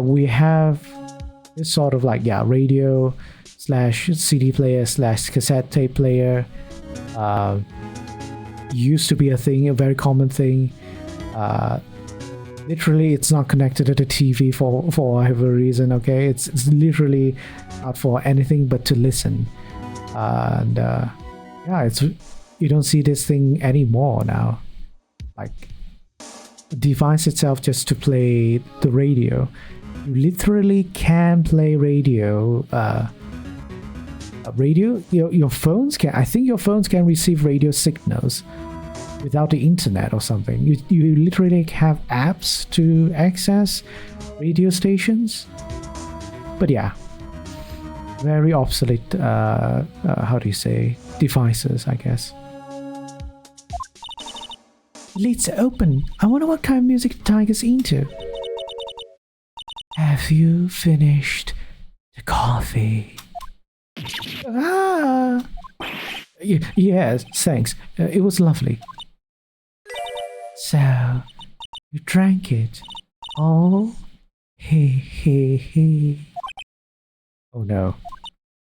we have this sort of like, yeah, radio / CD player / cassette tape player. Used to be a thing, a very common thing. Literally, it's not connected to the TV for whatever reason, okay? It's literally not for anything but to listen. And yeah, you don't see this thing anymore now. Like, the device itself just to play the radio. You literally can play radio. Your phones can. I think your phones can receive radio signals without the internet or something. You literally have apps to access radio stations. But yeah, very obsolete. How do you say, devices? I guess. Lid's open. I wonder what kind of music the tiger's into. Have you finished the coffee? Ah. Yes, thanks. It was lovely. So, you drank it? Oh, he. Oh no.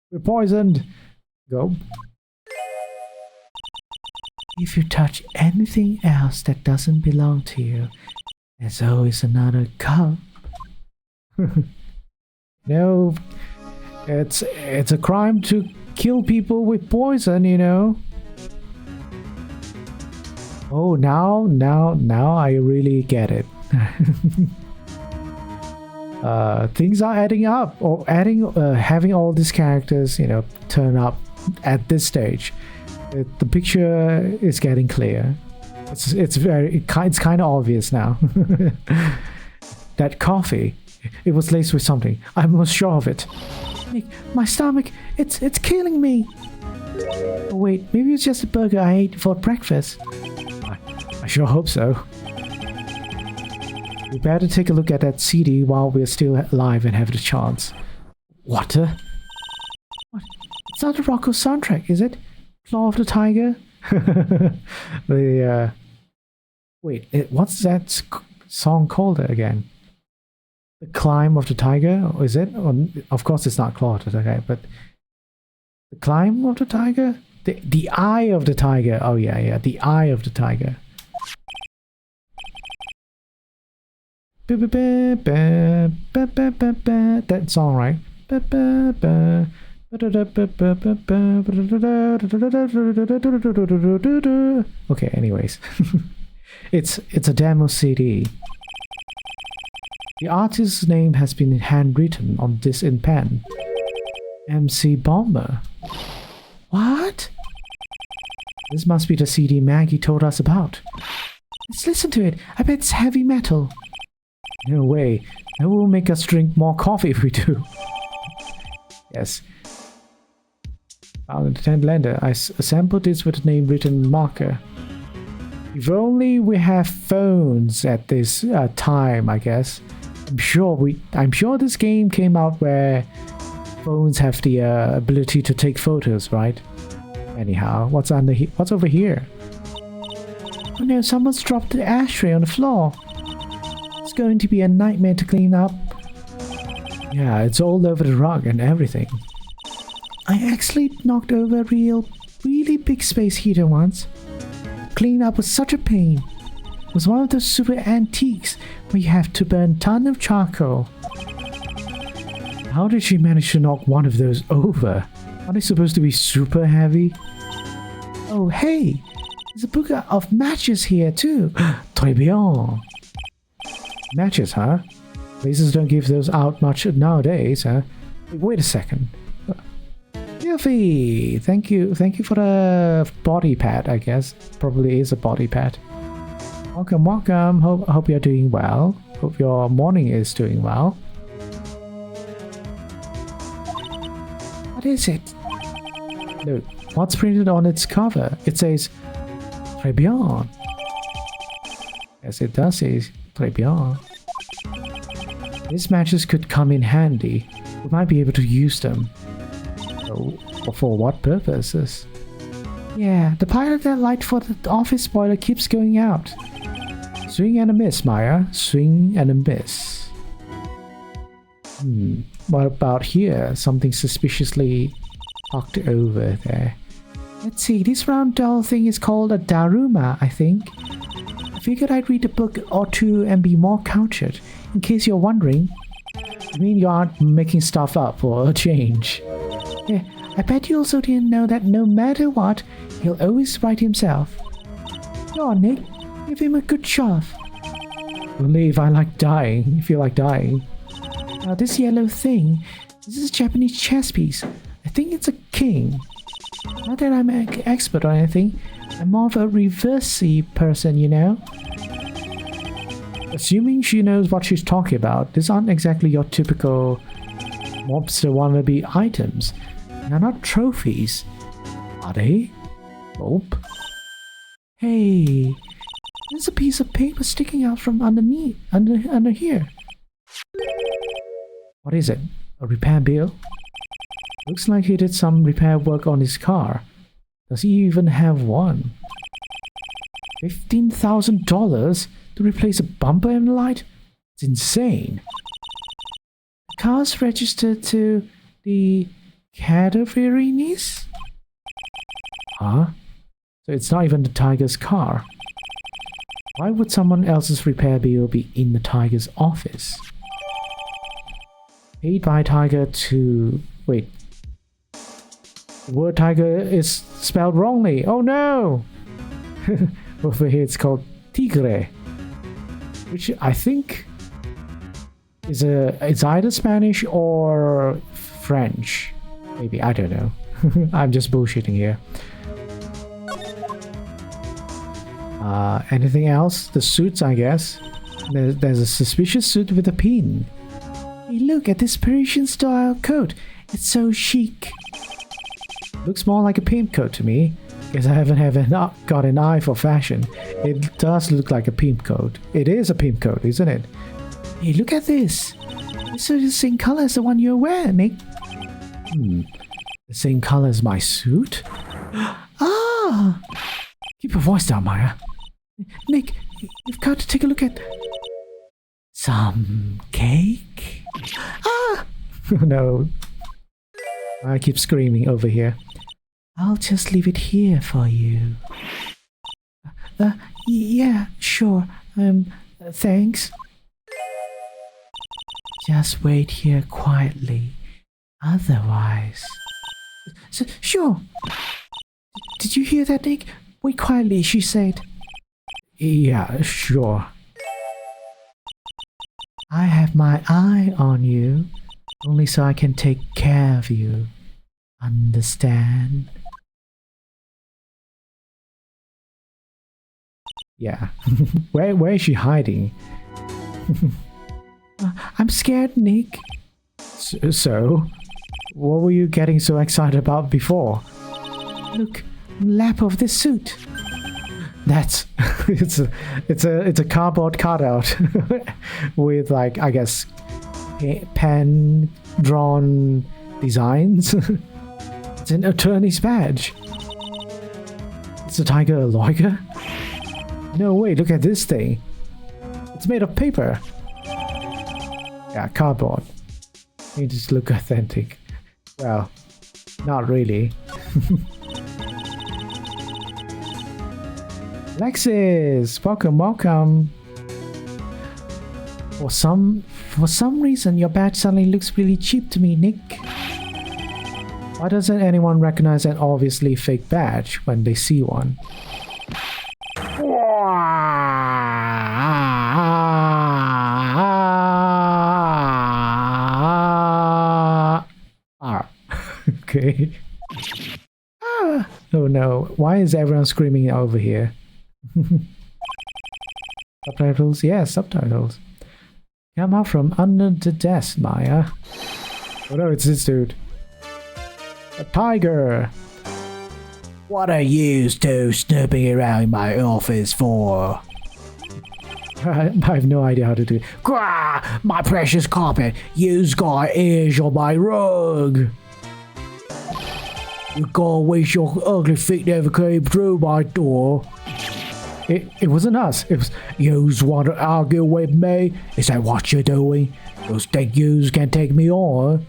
We're poisoned! Go. If you touch anything else that doesn't belong to you, there's always another cup. No, it's a crime to kill people with poison, you know. Oh, now I really get it. Things are adding up, or having all these characters, you know, turn up at this stage. The picture is getting clear. It's kind of obvious now. That coffee, it was laced with something. I'm most sure of it. Nick, my stomach, it's killing me. Oh wait, maybe it's just a burger I ate for breakfast. I sure hope so. We better take a look at that CD while we're still alive and have the chance. Water? What? It's not the Rocco soundtrack, is it? Claw of the Tiger? Wait, what's that song called again? The Climb of the Tiger? Or is it? Or, of course it's not Claw of the Tiger, but... The Climb of the Tiger? The Eye of the Tiger. Oh yeah, the Eye of the Tiger. That song, right? Okay, anyways. It's a demo CD. The artist's name has been handwritten on this in pen. MC Bomber. What? This must be the CD Maggie told us about. Let's listen to it. I bet it's heavy metal. No way. That will make us drink more coffee if we do. Yes. Found in the tent lender. I assembled this with the name written marker. If only we have phones at this time, I guess. I'm sure this game came out where phones have the ability to take photos, right? Anyhow, what's over here? Oh no, someone's dropped the ashtray on the floor. It's going to be a nightmare to clean up. Yeah, it's all over the rug and everything. I actually knocked over a really big space heater once. Cleaning up was such a pain. It was one of those super antiques where you have to burn a ton of charcoal. How did she manage to knock one of those over? Are they supposed to be super heavy? Oh hey, there's a book of matches here too. Très bien. Matches, huh? Places don't give those out much nowadays, huh? Wait a second. Yuffie! Thank you for the body pad, I guess. Probably is a body pad. Welcome. Hope you're doing well. Hope your morning is doing well. What is it? Look, what's printed on its cover? It says Très bien. Yes, it does say Très bien. These matches could come in handy. We might be able to use them. So, for what purposes? Yeah, the pilot that light for the office boiler keeps going out. Swing and a miss, Maya. Swing and a miss. What about here? Something suspiciously tucked over there. Let's see, this round doll thing is called a Daruma, I think. I figured I'd read a book or two and be more cultured. In case you're wondering. I mean, you aren't making stuff up for a change. Yeah, I bet you also didn't know that no matter what, he'll always write himself. Go on, Nick. Give him a good shove. Only if I like dying. If you like dying. Now, this yellow thing, this is a Japanese chess piece. I think it's a king. Not that I'm an expert or anything. I'm more of a reversey person, you know? Assuming she knows what she's talking about, these aren't exactly your typical mobster wannabe items. They're not trophies. Are they? Nope. Hey, there's a piece of paper sticking out from underneath, under here. What is it? A repair bill? Looks like he did some repair work on his car. Does he even have one? $15,000 to replace a bumper and light? It's insane. The car's registered to the Cadaverines? Huh? So it's not even the Tiger's car. Why would someone else's repair bill be in the Tiger's office? Paid by Tiger to... Wait. The word Tiger is spelled wrongly. Oh no! Over here it's called Tigre. Which I think is it's either Spanish or French. Maybe, I don't know. I'm just bullshitting here. Anything else? The suits, I guess. There's a suspicious suit with a pin. Hey, look at this Parisian style coat. It's so chic. Looks more like a pimp coat to me. Guess I haven't got an eye for fashion. It does look like a pimp coat. It is a pimp coat, isn't it? Hey, look at this. It's the same color as the one you're wearing, Nick. The same color as my suit? Ah! Keep your voice down, Maya. Nick, you've got to take a look at... some cake? Ah! No. I keep screaming over here. I'll just leave it here for you. Yeah, sure. Thanks. Just wait here quietly. Otherwise... Sure. Did you hear that, Nick? Wait quietly, she said. Yeah, sure. I have my eye on you, only so I can take care of you. Understand? Yeah. Where is she hiding? I'm scared, Nick. So? What were you getting so excited about before? Look, lap of this suit. That's it's a cardboard cutout with, like, I guess pen drawn designs. It's an attorney's badge. Is the tiger a lawyer? No way, look at this thing. It's made of paper. Yeah, cardboard. It just look authentic. Well, not really. Alexis, welcome. For some reason, your badge suddenly looks really cheap to me, Nick. Why doesn't anyone recognize an obviously fake badge when they see one? Okay. Oh no, why is everyone screaming over here? Subtitles? Yeah, subtitles. Come out from under the desk, Maya. Oh no, it's this dude. A tiger! What are you two snooping around in my office for? I have no idea how to do it. Grah! My precious carpet! You've got ears on my rug! You gotta wish your ugly feet never came through my door. It wasn't us. It was yous want to argue with me? Is that what you're doing? Those think yous can take me on?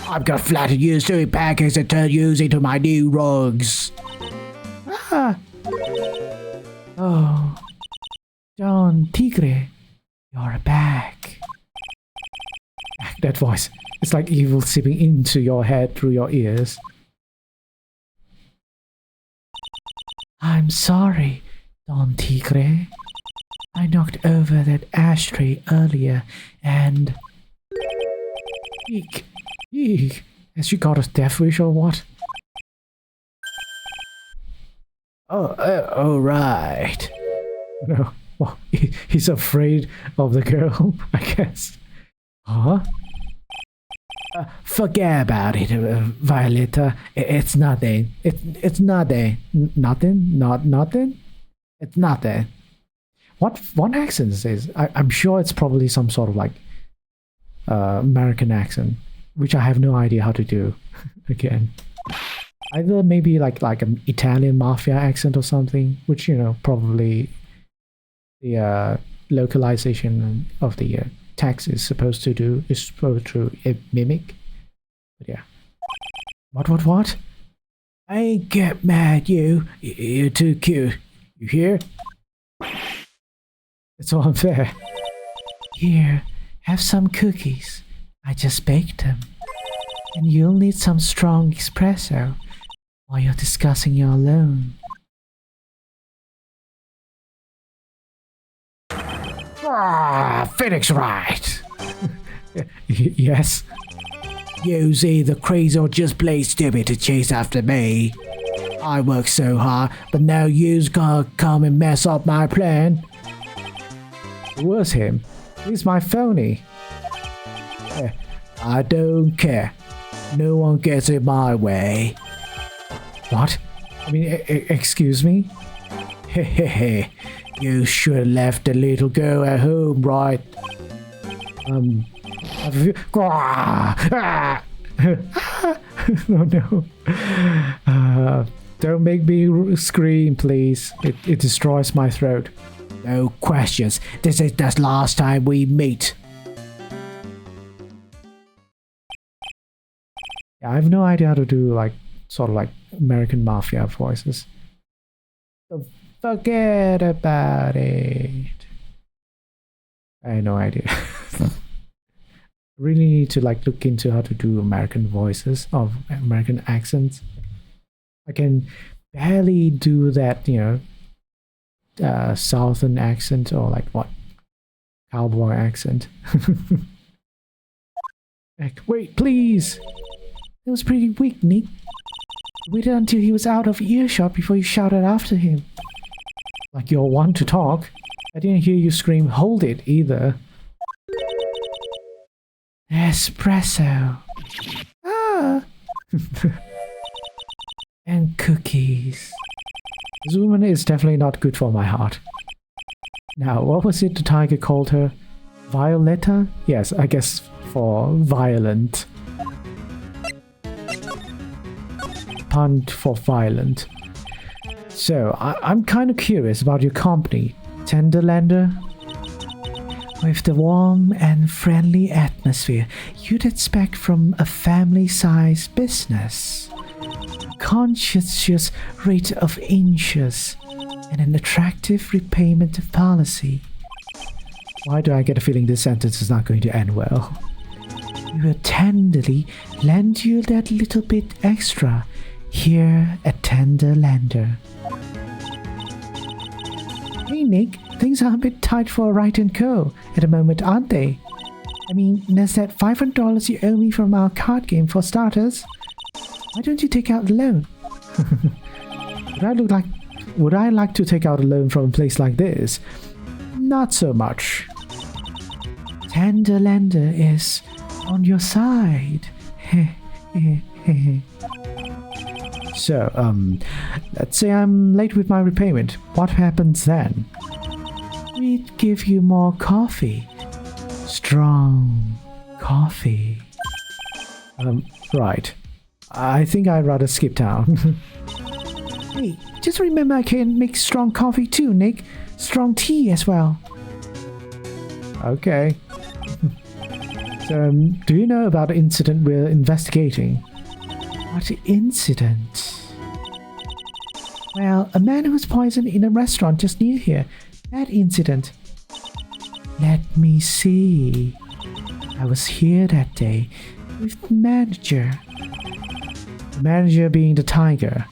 I'm gonna flatten yous doing pancakes and turn yous into my new rugs. Ah. Oh, Don Tigre, you're back. That voice. It's like evil seeping into your head through your ears. I'm sorry, Don Tigre. I knocked over that ashtray earlier and... Eek! Eek! Has she got a death wish or what? Oh, right. No, well, he's afraid of the girl, I guess. Huh? Forget about it, Violetta. It's nothing. It's nothing. Nothing? Not nothing? It's nothing. What accent is this? I'm sure it's probably some sort of like American accent, which I have no idea how to do. Again, either maybe like an Italian mafia accent or something, which probably the localization of the text is supposed to mimic. But yeah. What? I ain't get mad, you're too cute. You hear? It's so unfair. Here, have some cookies. I just baked them. And you'll need some strong espresso while you're discussing your loan. Phoenix Wright! Yes? You's either crazy or just plain stupid to chase after me. I worked so hard, but now you's gonna come and mess up my plan. It was him. He's my phony. I don't care. No one gets in my way. What? I mean, excuse me? Hehehe. You should have left the little girl at home, right? Oh no. Don't make me scream, please. It destroys my throat. No questions. This is the last time we meet. Yeah, I have no idea how to do like sort of like American mafia voices. So forget about it. I have no idea. Really need to like look into how to do American voices of American accents. I can barely do that, southern accent or like what? Cowboy accent. Like, wait, please. It was pretty weak, Nick. Waited until he was out of earshot before you shouted after him. Like you're one to talk. I didn't hear you scream, hold it, either. Espresso. Ah! And cookies. This woman is definitely not good for my heart. Now, what was it the tiger called her? Violetta? Yes, I guess for violent. Pun for violent. So, I'm kind of curious about your company, Tenderlander. With the warm and friendly atmosphere you'd expect from a family-sized business. Conscientious rate of inches and an attractive repayment policy. Why do I get a feeling this sentence is not going to end well? We will tenderly lend you that little bit extra here at Tenderlander. Hey Nick, things are a bit tight for Wright & Co. at the moment, aren't they? I mean, there's that $500 you owe me from our card game for starters. Why don't you take out a loan? Would I like to take out a loan from a place like this? Not so much. Tenderlander is on your side. So, let's say I'm late with my repayment. What happens then? We'd give you more coffee. Strong coffee. Right. I think I'd rather skip town. Hey, just remember I can make strong coffee too, Nick. Strong tea as well. Okay. So, do you know about the incident we're investigating? What incident? Well, a man who was poisoned in a restaurant just near here. That incident. Let me see. I was here that day with the manager. The manager being the tiger.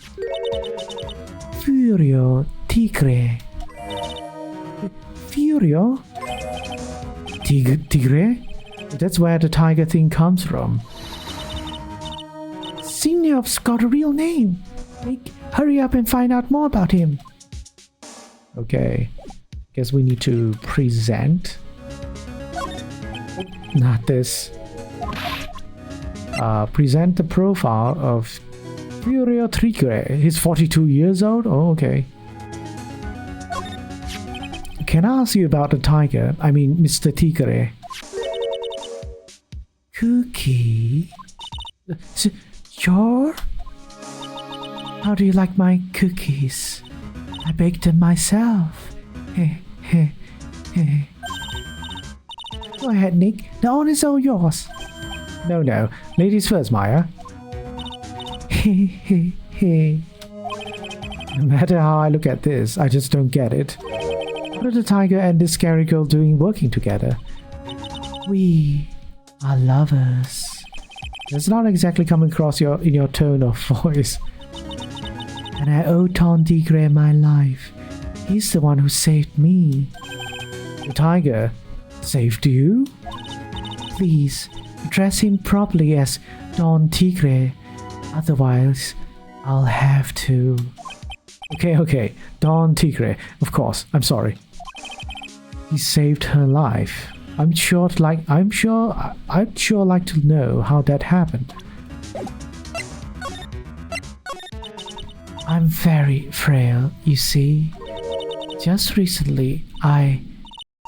Furio Tigre. Furio? Tigre? That's where the tiger thing comes from. Senior's got a real name. Nick, hurry up and find out more about him. Okay. Guess we need to present. Not this. Present the profile of Furio Tigre. He's 42 years old? Oh, okay. Can I ask you about the tiger? I mean, Mr. Tigre. Cookie? Sure? How do you like my cookies? I baked them myself. Heh, heh, heh. Go ahead, Nick. The honor's all yours. No, no. Ladies first, Maya. Heh, heh, heh. No matter how I look at this, I just don't get it. What are the tiger and this scary girl doing working together? We are lovers. That's not exactly coming across in your tone of voice. And I owe Tom Tigre my life. He's the one who saved me. The tiger saved you? Please, address him properly as Don Tigre. Otherwise, I'll have to... Okay. Don Tigre. Of course. I'm sorry. He saved her life. I'd sure like to know how that happened. I'm very frail, you see. Just recently, I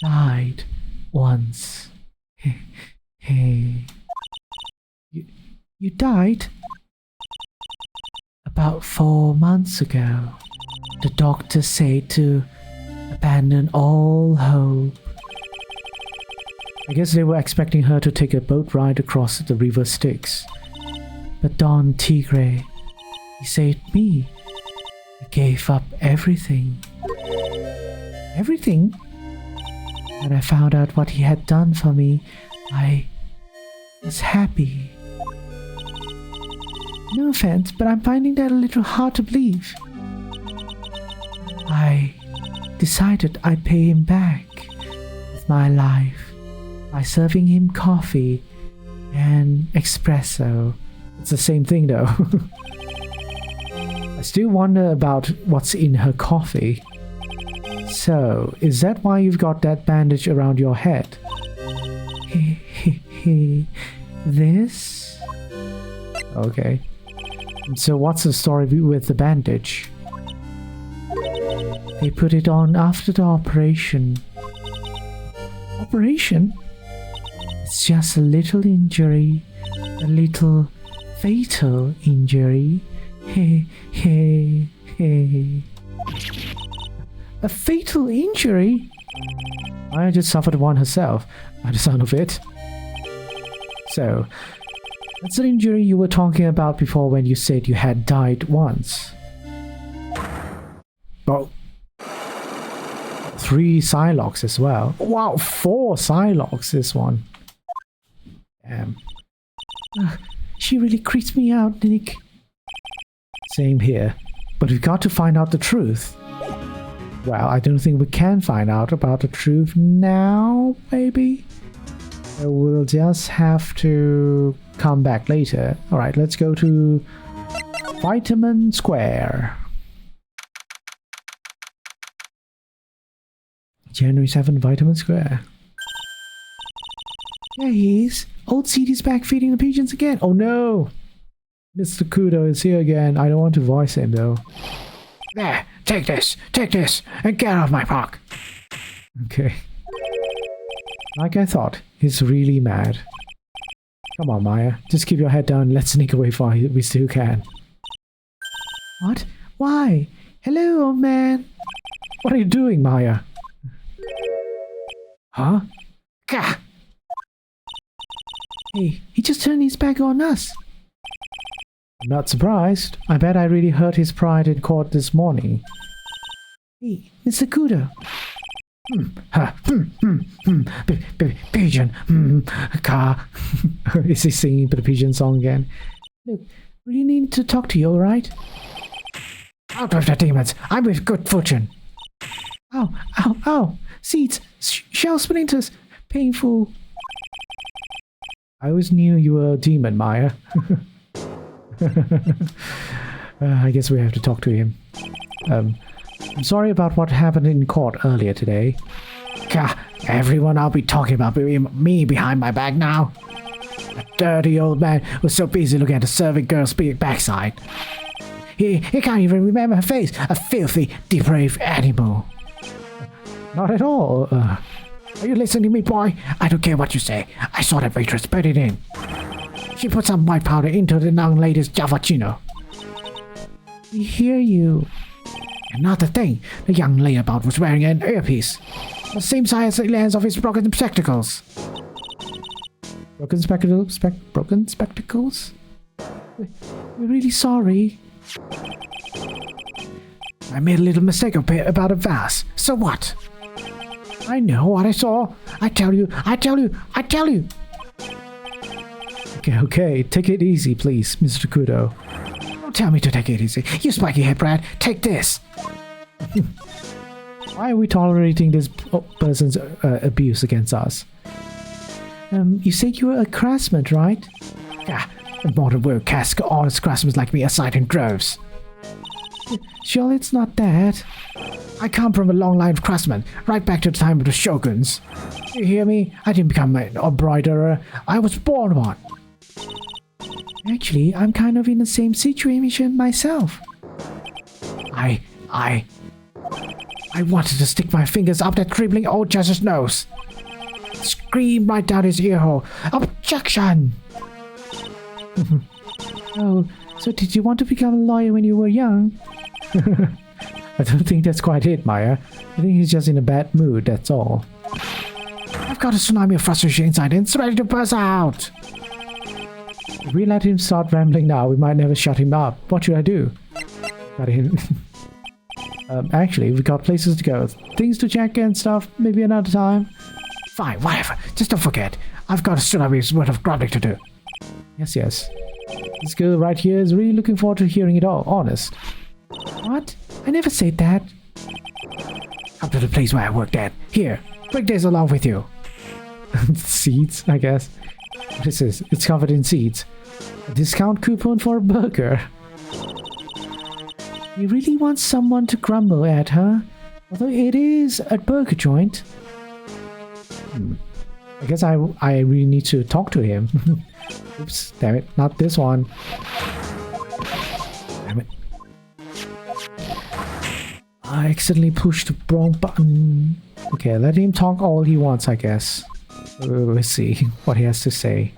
died once. Hey. You died? About 4 months ago. The doctor said to abandon all hope. I guess they were expecting her to take a boat ride across the river Styx. But Don Tigre, he saved me. He gave up everything. Everything? When I found out what he had done for me, I was happy. No offense, but I'm finding that a little hard to believe. I decided I'd pay him back with my life by serving him coffee and espresso. It's the same thing though. I still wonder about what's in her coffee. So, is that why you've got that bandage around your head? This? Okay. So what's the story with the bandage? They put it on after the operation. Operation? It's just a little injury. A little fatal injury. Hey. A fatal injury? I just suffered one herself, by the sound of it. So, that's the injury you were talking about before when you said you had died once. Oh. 3 Psylocks as well. Wow, 4 Psylocks this one. Damn. She really creeps me out, Nick. Same here. But we've got to find out the truth. Well, I don't think we can find out about the truth now, maybe? So we'll just have to come back later. Alright, let's go to Vitamin Square. January 7th, Vitamin Square. There he is. Old CD's back feeding the pigeons again. Oh no! Mr. Kudo is here again. I don't want to voice him though. There, take this, and get out of my park. Okay. Like I thought, he's really mad. Come on, Maya. Just keep your head down and let's sneak away while we still can. What? Why? Hello, old man. What are you doing, Maya? Huh? Gah! Hey, he just turned his back on us. I'm not surprised. I bet I really hurt his pride in court this morning. Hey, Mr. Kudo. Pigeon. Car. Is he singing the pigeon song again? Look, we really need to talk to you, alright? Out of the demons. I'm with good fortune. Ow, ow, ow. Seeds. Shell splinters. Painful. I always knew you were a demon, Maya. I guess we have to talk to him. I'm sorry about what happened in court earlier today. Gah, everyone I'll be talking about me behind my back now. A dirty old man was so busy looking at the serving girl's big backside. He can't even remember her face. A filthy, depraved animal. Not at all. Are you listening to me, boy? I don't care what you say. I saw that waitress put it in. She put some white powder into the young lady's javachino. We hear you. Another thing, the young layabout was wearing an earpiece. The same size as the lens of his broken spectacles. Broken spectacles? Broken spectacles? We're really sorry. I made a little mistake about a vase. So what? I know what I saw. I tell you. Okay, take it easy, please, Mr. Kudo. Don't tell me to take it easy. You spiky head brat, take this. Why are we tolerating this person's abuse against us? You said you were a craftsman, right? Yeah, the modern world casts honest craftsmen like me aside in droves. Surely it's not that. I come from a long line of craftsmen, right back to the time of the shoguns. You hear me? I didn't become a embroiderer. I was born one. Actually, I'm kind of in the same situation myself. I wanted to stick my fingers up that dribbling old judge's nose. Scream right down his earhole. Objection! Oh, so did you want to become a lawyer when you were young? I don't think that's quite it, Maya. I think he's just in a bad mood, that's all. I've got a tsunami of frustration inside and it's ready to burst out. If we let him start rambling now, we might never shut him up. What should I do? Got him. Actually, we got places to go. Things to check and stuff. Maybe another time. Fine, whatever. Just don't forget. I've got a tsunami's worth of grumbling to do. Yes. This girl right here is really looking forward to hearing it all. Honest. What? I never said that. Come to the place where I worked at. Here, bring this along with you. Seeds, I guess. What is this? It's covered in seeds. A discount coupon for a burger. You really want someone to grumble at, huh? Although it is a burger joint. I guess I really need to talk to him. Oops, damn it. Not this one. Damn it. I accidentally pushed the wrong button. Okay, let him talk all he wants, I guess. We'll see what he has to say.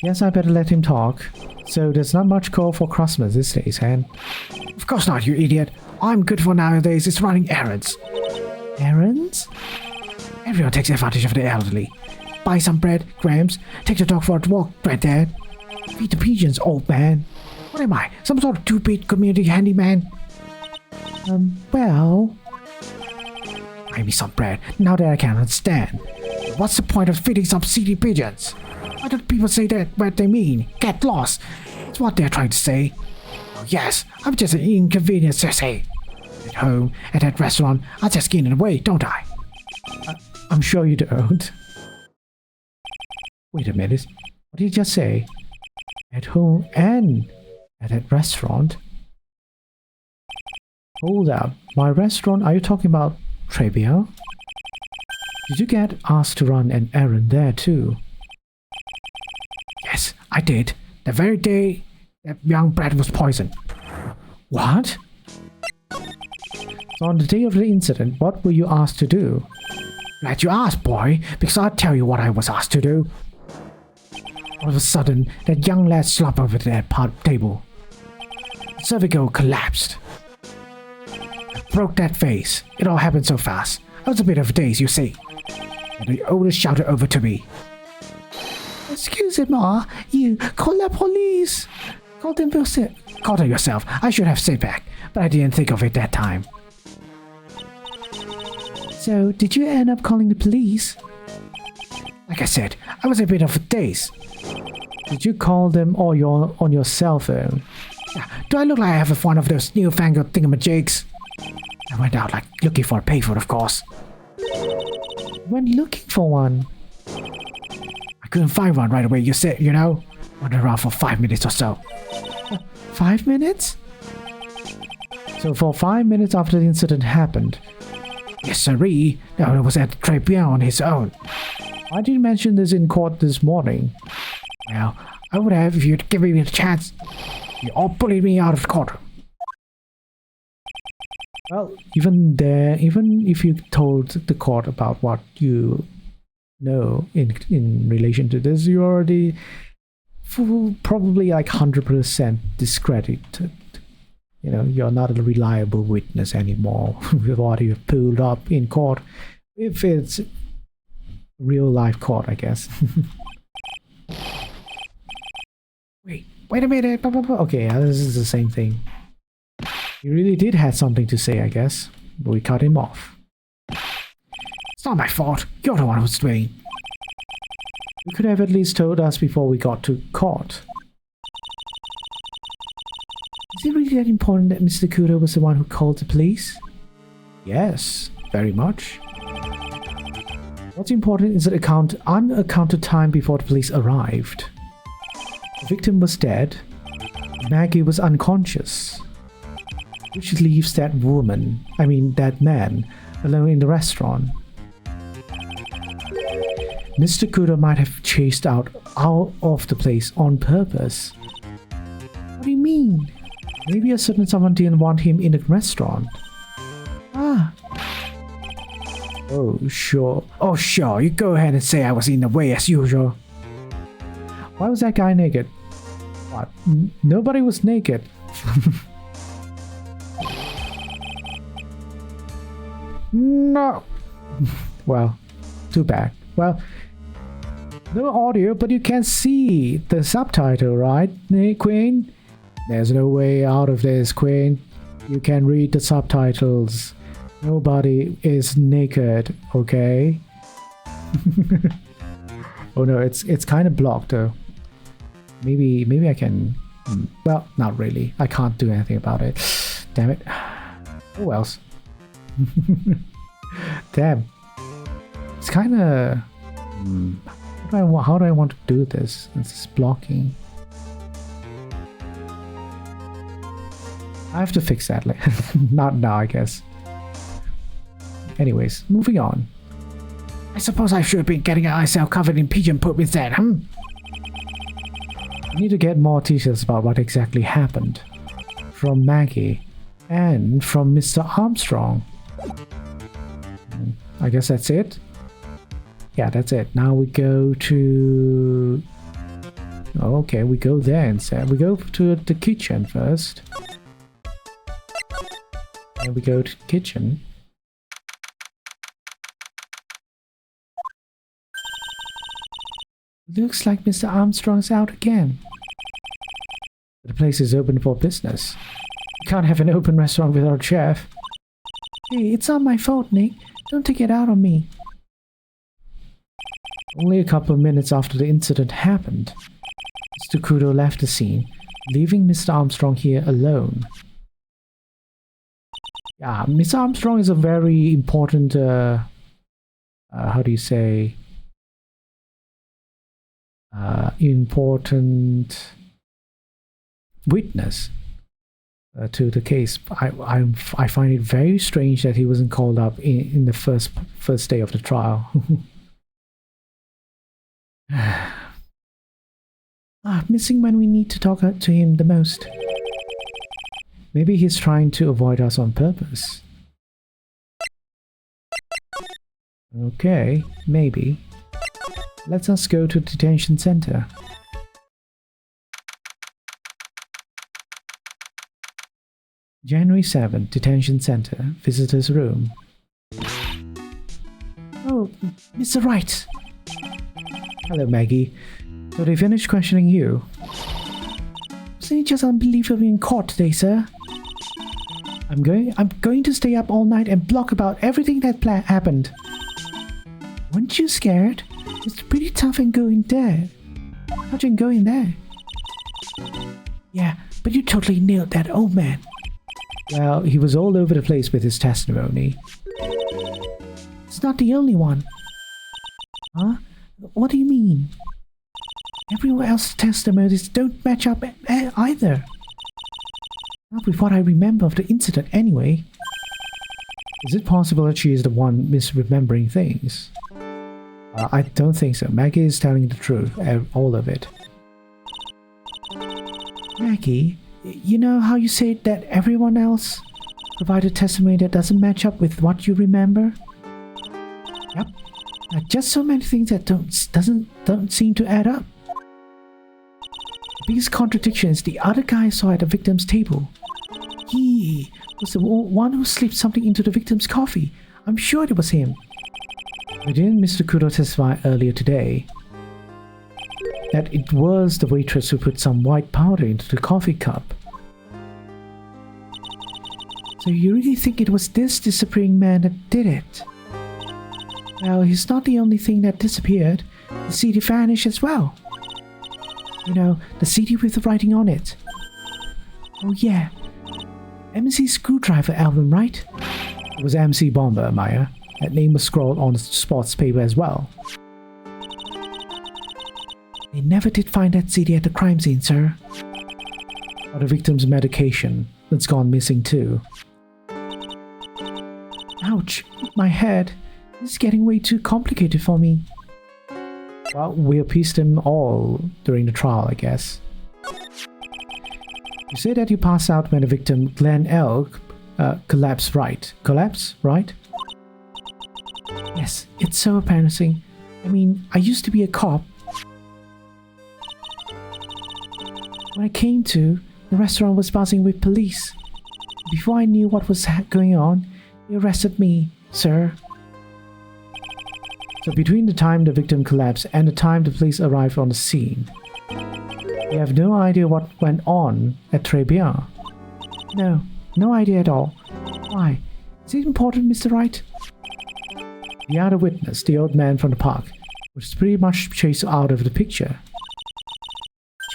Yes, I better let him talk. So there's not much call for craftsmen these days, and of course not, you idiot. I'm good for nowadays is running errands. Errands? Everyone takes advantage of the elderly. Buy some bread, Grams. Take the dog for a walk, Granddad. Feed the pigeons, old man. What am I? Some sort of two-bit community handyman? Well... Buy me some bread, now that I can understand. What's the point of feeding some silly pigeons? Why don't people say that what they mean? Get lost. It's what they're trying to say. Oh yes, I'm just an inconvenience sissy. At home, at that restaurant, I just get in the way, don't I? I'm sure you don't. Wait a minute. What did you just say? At home and at that restaurant? Hold up. My restaurant? Are you talking about Trebia? Did you get asked to run an errand there too? Yes, I did. The very day that young brat was poisoned. What? So on the day of the incident, what were you asked to do? Glad you asked, boy, because I'll tell you what I was asked to do. All of a sudden, that young lad slumped over that table. The cervical collapsed. I broke that face. It all happened so fast. I was a bit of a daze, you see. And the owner shouted over to me. Excuse me, you call the police. Call them yourself. I should have said back, but I didn't think of it that time. So, did you end up calling the police? Like I said, I was a bit of a daze. Did you call them on your cell phone? Yeah, do I look like I have one of those newfangled thingamajigs? I went out like looking for a payphone, of course. Went looking for one. I couldn't find one right away, you said, you know? Wandered around for 5 minutes or so. 5 minutes? So for 5 minutes after the incident happened. Yes, sirree. The owner was at the tribunal on his own. Why did you mention this in court this morning? Well, I would have if you'd given me a chance. You all bullied me out of the court. Well, even if you told the court about what you know in relation to this, you already probably like 100% discredited. You know, you're not a reliable witness anymore with what you've pulled up in court. If it's real life court, I guess. Wait a minute. Okay, yeah, this is the same thing. He really did have something to say, I guess. But we cut him off. It's not my fault. You're the one who's doing. You could have at least told us before we got to court. Is it really that important that Mr. Kudo was the one who called the police? Yes, very much. What's important is the unaccounted time before the police arrived. The victim was dead. Maggie was unconscious. Which leaves that man, alone in the restaurant. Mr. Kudo might have chased out of the place on purpose. What do you mean? Maybe a certain someone didn't want him in the restaurant. Ah. Oh, sure. Oh, sure. You go ahead and say I was in the way as usual. Why was that guy naked? What? Nobody was naked. No. Well, too bad. Well, no audio, but you can see the subtitle, right, Queen? There's no way out of this, Queen. You can read the subtitles. Nobody is naked, okay? Oh no, it's kind of blocked though. Maybe I can. Well, not really. I can't do anything about it. Damn it. Who else? Damn. It's kind of. How do I want to do this? It's blocking. I have to fix that. Like, not now, I guess. Anyways, moving on. I suppose I should have been getting myself covered in pigeon poop instead, I need to get more details about what exactly happened. From Maggie. And from Mr. Armstrong. I guess that's it. Yeah, that's it. Now we go to... Oh, okay, we go there instead. We go to the kitchen first. And we go to the kitchen. Looks like Mr. Armstrong's out again. The place is open for business. You can't have an open restaurant without a chef. Hey, it's not my fault, Nick. Don't take it out on me. Only a couple of minutes after the incident happened, Mr. Kudo left the scene, leaving Mr. Armstrong here alone. Yeah, Mr. Armstrong is a very important, how do you say, important witness to the case. I find it very strange that he wasn't called up in the first day of the trial. Missing when we need to talk to him the most. Maybe he's trying to avoid us on purpose. Okay, maybe. Let us go to the detention center. January 7th, detention center, visitor's room. Oh, Mr. Wright. Hello, Maggie. So they finished questioning you? Wasn't it just unbelievably in court today, sir? I'm going to stay up all night and blog about everything that happened. Weren't you scared? It's pretty tough and going there. Touch and go in there. Yeah, but you totally nailed that old man. Well, he was all over the place with his testimony. It's not the only one. Huh? What do you mean? Everyone else's testimonies don't match up either. Not with what I remember of the incident anyway. Is it possible that she is the one misremembering things? I don't think so. Maggie is telling the truth, all of it. Maggie, you know how you said that everyone else provided testimony that doesn't match up with what you remember? Yep. Just so many things that don't seem to add up. The biggest contradiction is the other guy I saw at the victim's table. He was the one who slipped something into the victim's coffee. I'm sure it was him. But didn't Mr. Kudo testify earlier today that it was the waitress who put some white powder into the coffee cup? So you really think it was this disappearing man that did it? Well, he's not the only thing that disappeared. The CD vanished as well. You know, the CD with the writing on it. Oh yeah. MC Screwdriver album, right? It was MC Bomber, Maya. That name was scrawled on the sports paper as well. They never did find that CD at the crime scene, sir. Or the victim's medication that's gone missing too. Ouch, my head. This is getting way too complicated for me. Well, we appeased them all during the trial, I guess. You say that you passed out when the victim, Glenn L., collapsed, right? Collapse, right? Yes, it's so embarrassing. I mean, I used to be a cop. When I came to, the restaurant was buzzing with police. Before I knew what was going on, they arrested me, sir. So between the time the victim collapsed and the time the police arrived on the scene, you have no idea what went on at Tribulations? No, no idea at all. Why? Is it important, Mr. Wright? The other witness, the old man from the park, was pretty much chased out of the picture.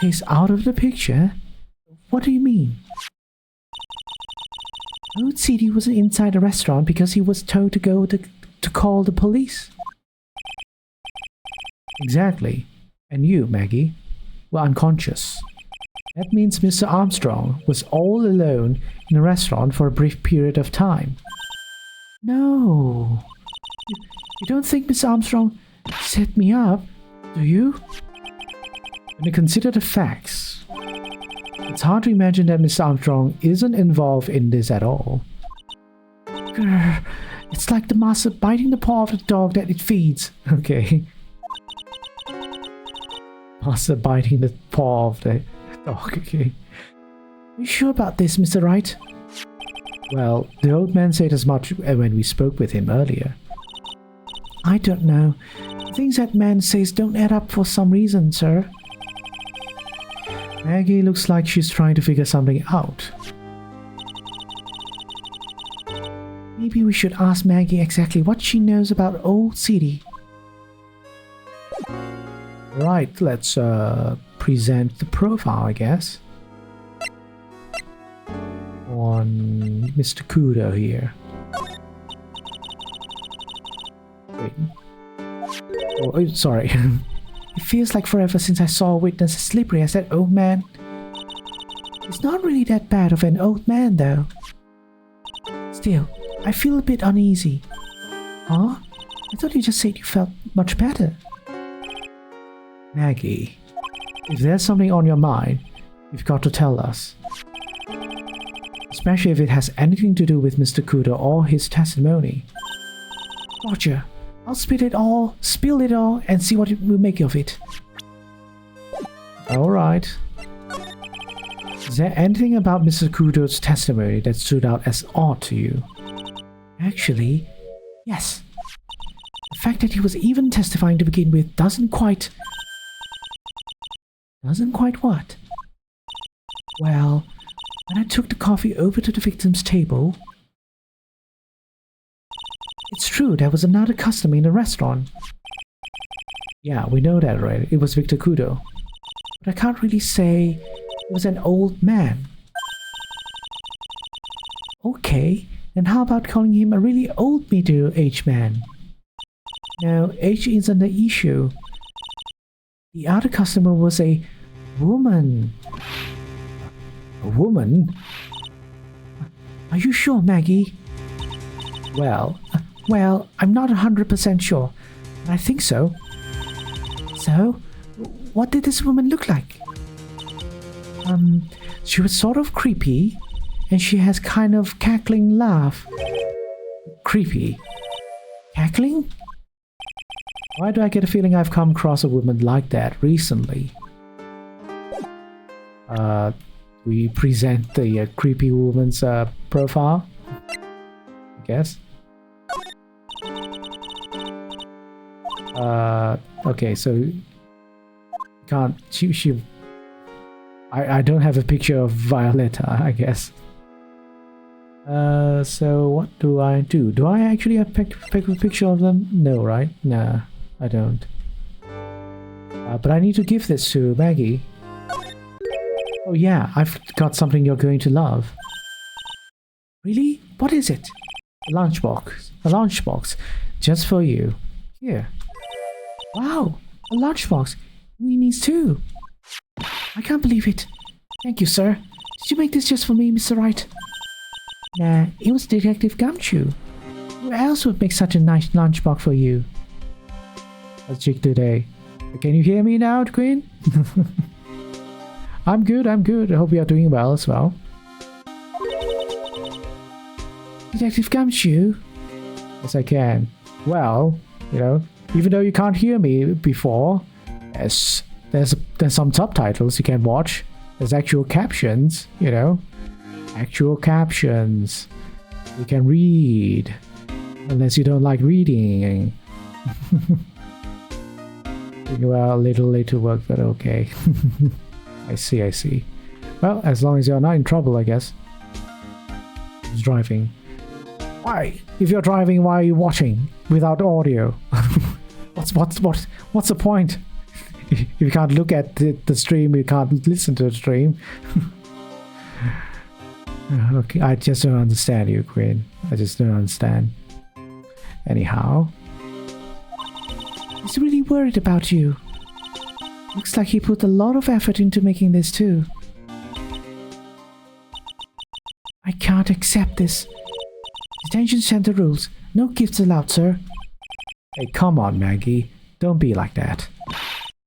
Chased out of the picture? What do you mean? Old CD was inside the restaurant because he was told to go to call the police. Exactly. And you, Maggie, were unconscious. That means Mr. Armstrong was all alone in a restaurant for a brief period of time. No. You don't think Mr. Armstrong set me up, do you? When you consider the facts, it's hard to imagine that Mr. Armstrong isn't involved in this at all. Grr, it's like the master biting the paw of the dog that it feeds. Okay. Master biting the paw of the dog, okay. Are you sure about this, Mr. Wright? Well, the old man said as much when we spoke with him earlier. I don't know. Things that man says don't add up for some reason, sir. Maggie looks like she's trying to figure something out. Maybe we should ask Maggie exactly what she knows about old CD. Right, let's present the profile, I guess. On Mr. Kudo here. Wait. Oh, sorry. It feels like forever since I saw a witness as slippery as that old man. He's not really that bad of an old man, though. Still, I feel a bit uneasy. Huh? I thought you just said you felt much better. Maggie, if there's something on your mind, you've got to tell us. Especially if it has anything to do with Mr. Kudo or his testimony. Roger, I'll spill it all, and see what we make of it. Alright. Is there anything about Mr. Kudo's testimony that stood out as odd to you? Actually, yes. The fact that he was even testifying to begin with doesn't quite what? Well, When I took the coffee over to the victim's table, it's true, there was another customer in the restaurant. Yeah, we know that already. It was Victor Kudo. But I can't really say it was an old man. Okay, then how about calling him a really old middle-aged man? Now, age isn't the issue. The other customer was a woman. A woman? Are you sure, Maggie? Well, I'm not 100% sure. I think so. So, what did this woman look like? She was sort of creepy, and she has kind of cackling laugh. Creepy? Cackling? Why do I get a feeling I've come across a woman like that recently? We present the creepy woman's profile, I guess. Okay, so can't I don't have a picture of Violetta, I guess. So what do I do? Do I actually have a picture of them? No, right? Nah, I don't. But I need to give this to Maggie. Oh yeah, I've got something you're going to love. Really? What is it? A lunchbox. A lunchbox. Just for you. Here. Wow! A lunchbox. We need too. I can't believe it. Thank you, sir. Did you make this just for me, Mr. Wright? Nah, it was Detective Gumshoe. Who else would make such a nice lunchbox for you? Let's check today. Can you hear me now, Queen? I'm good, I'm good. I hope you are doing well as well. Detective Gumshoe? Yes, I can. Well, you know, even though you can't hear me before, yes, there's some subtitles you can watch. There's actual captions, you know. Actual captions. You can read. Unless you don't like reading. Well, a little late to work, but okay. I see. Well, as long as you're not in trouble, I guess. Who's driving? Why? If you're driving, why are you watching without audio? What's the point? If you can't look at the stream, you can't listen to the stream. Okay, I just don't understand you, Queen. I just don't understand. Anyhow. He's really worried about you. Looks like he put a lot of effort into making this too. I can't accept this. Detention center rules. No gifts allowed, sir. Hey, come on, Maggie. Don't be like that.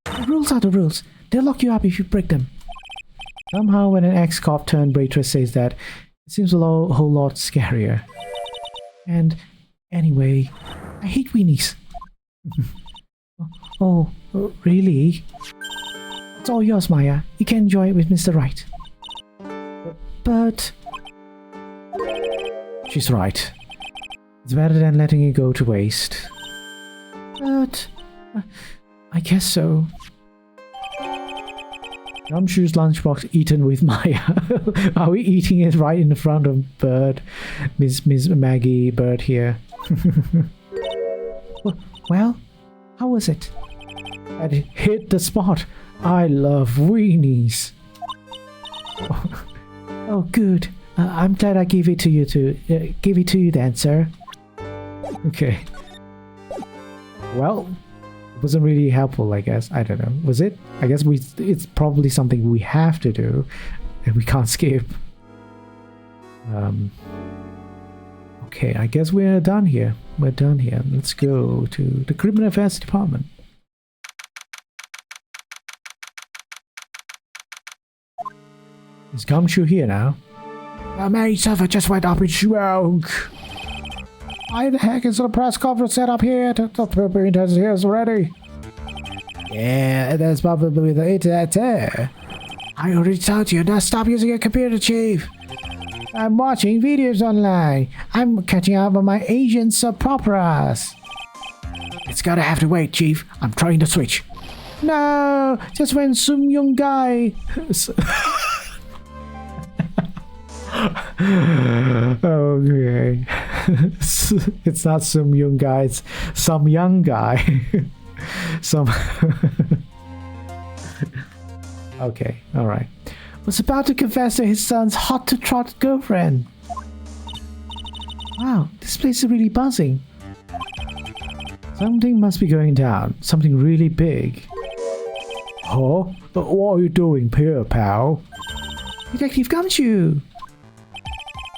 The rules are the rules. They'll lock you up if you break them. Somehow when an ex-cop turned waitress says that, it seems a whole lot scarier. And anyway, I hate weenies. Oh, really? It's all yours, Maya. You can enjoy it with Mr. Wright. But... She's right. It's better than letting it go to waste. But... I guess so. Gumshoe's lunchbox eaten with Maya. Are we eating it right in front of Bird? Miss Maggie Bird here. Well, how was it? And it hit the spot. I love weenies. Oh, good. I'm glad I gave it to you give it to you then, sir. Okay. Well, it wasn't really helpful, I guess. I don't know. Was it? I guess it's probably something we have to do and we can't skip. Okay, I guess we're done here. We're done here. Let's go to the Criminal Affairs Department. Is Gumshoe here now? The main server just went up in smoke. Why the heck is the press conference set up here? The internet is here already. Yeah, that's probably the internet there. I already told you, now stop using your computer, Chief. I'm watching videos online. I'm catching up on my Asian soap operas. It's gonna have to wait, Chief. I'm trying to switch. No, just when some young guy... Okay. It's not some young guy, it's some young guy. Some. Okay, alright. Was about to confess to his son's hot to trot girlfriend. Wow, this place is really buzzing. Something must be going down. Something really big. Huh? What are you doing here, pal? Detective Gumshoe!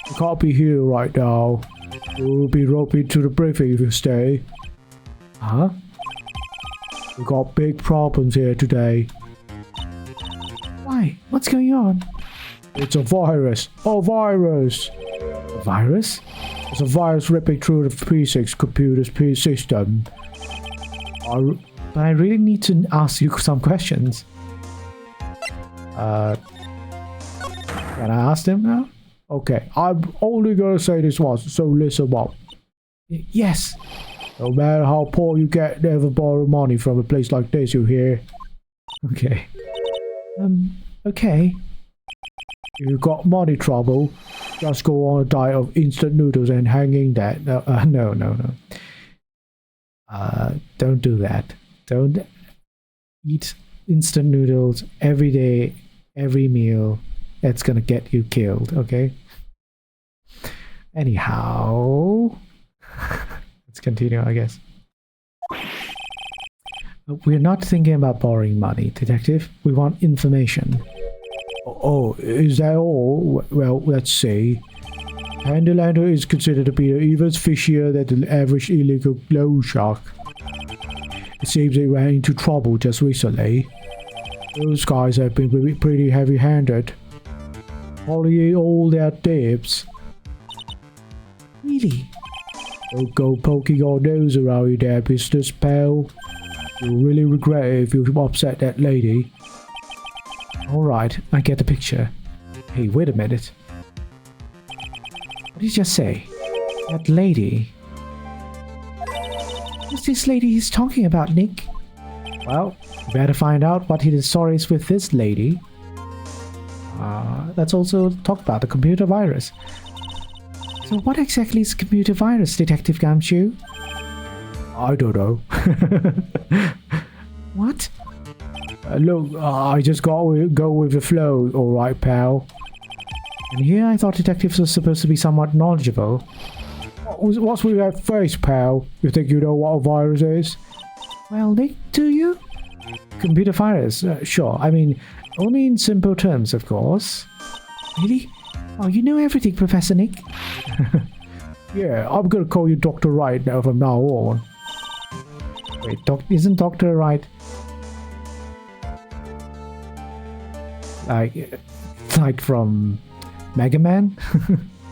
You can't be here right now. You'll be roped into the briefing if you stay. Huh? We got big problems here today. Why? What's going on? It's a virus. A virus! A virus? It's a virus ripping through the P6 computer's P system. But I really need to ask you some questions. Can I ask them now? Okay, I'm only gonna say this once, so listen up. Yes. No matter how poor you get, never borrow money from a place like this, you hear? Okay. Okay. If you got money trouble, just go on a diet of instant noodles and hanging that. No. Don't do that. Don't eat instant noodles every day, every meal. That's gonna get you killed, okay? Anyhow, let's continue, I guess. We're not thinking about borrowing money, detective. We want information. Oh, is that all? Well, let's see. Handelander is considered to be even fishier than the average illegal loan shark. It seems they ran into trouble just recently. Those guys have been pretty heavy-handed. Probably all their dibs. Really? Don't go poking your nose around in their business, pal. You'll really regret it if you upset that lady. Alright, I get the picture. Hey, wait a minute. What did you just say? That lady? Who's this lady he's talking about, Nick? Well, you better find out what his story is with this lady. Let's also talk about the computer virus. So what exactly is a computer virus, Detective Gumshoe? I don't know. What? Look, I just go with the flow, alright, pal. And here I thought detectives were supposed to be somewhat knowledgeable. What's with that face, pal? You think you know what a virus is? Well, Nick, do you? Computer virus? Sure. I mean, only in simple terms, of course. Really? Oh, you know everything, Professor Nick. Yeah, I'm gonna call you Dr. Wright now from now on. Wait, isn't Dr. Wright... like from Mega Man?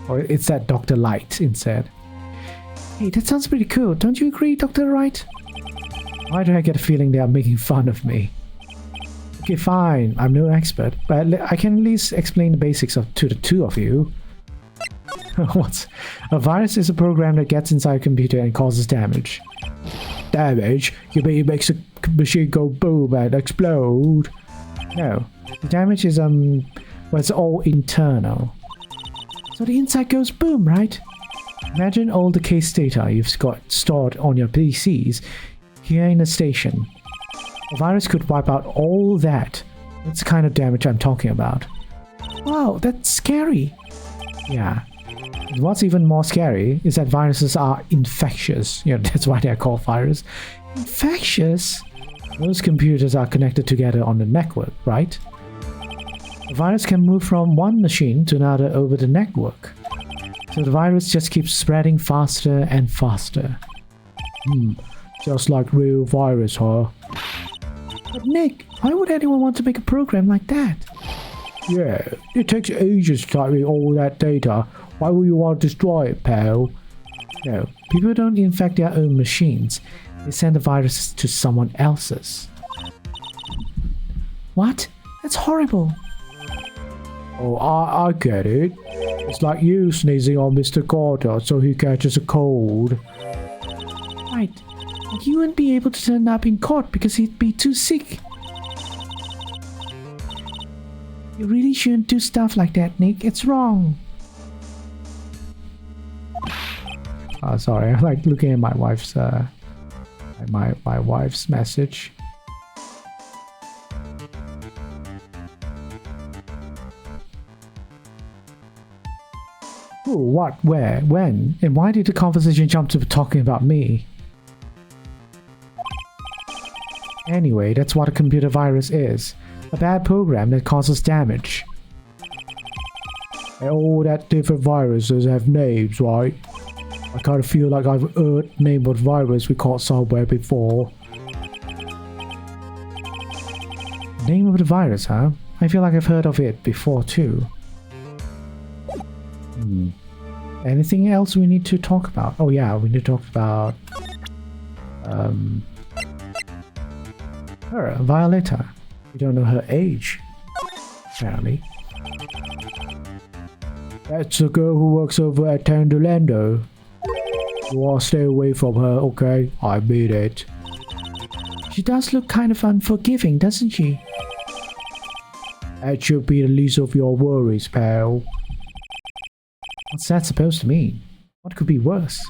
Or it's that Dr. Light instead? Hey, that sounds pretty cool. Don't you agree, Dr. Wright? Why do I get a feeling they are making fun of me? Okay, fine. I'm no expert, but I can at least explain the basics to the two of you. What's a virus? Is a program that gets inside a computer and causes damage. Damage? You mean it makes a machine go boom and explode? No, the damage is well, it's all internal. So the inside goes boom, right? Imagine all the case data you've got stored on your PCs here in the station. A virus could wipe out all that. That's the kind of damage I'm talking about. Wow, that's scary. Yeah. And what's even more scary is that viruses are infectious. You know, that's why they're called virus. Infectious? Most computers are connected together on the network, right? A virus can move from one machine to another over the network. So the virus just keeps spreading faster and faster. Just like real virus, huh? But Nick, why would anyone want to make a program like that? Yeah, it takes ages to type in all that data. Why would you want to destroy it, pal? No, people don't infect their own machines. They send the virus to someone else's. What? That's horrible. Oh, I get it. It's like you sneezing on Mr. Carter so he catches a cold. Right. But you wouldn't be able to turn up in court because he'd be too sick. You really shouldn't do stuff like that, Nick. It's wrong. Sorry, I'm like looking at my wife's my wife's message. Who, what, where, when, and why did the conversation jump to talking about me? Anyway, that's what a computer virus is. A bad program that causes damage. And all that different viruses have names, right? I kind of feel like I've heard the name of virus we caught somewhere before. Name of the virus, huh? I feel like I've heard of it before too. Anything else we need to talk about? Oh yeah, we need to talk about her, Violetta. We don't know her age, apparently. That's the girl who works over at Tandolando. You all stay away from her, okay? I mean it. She does look kind of unforgiving, doesn't she? That should be the least of your worries, pal. What's that supposed to mean? What could be worse?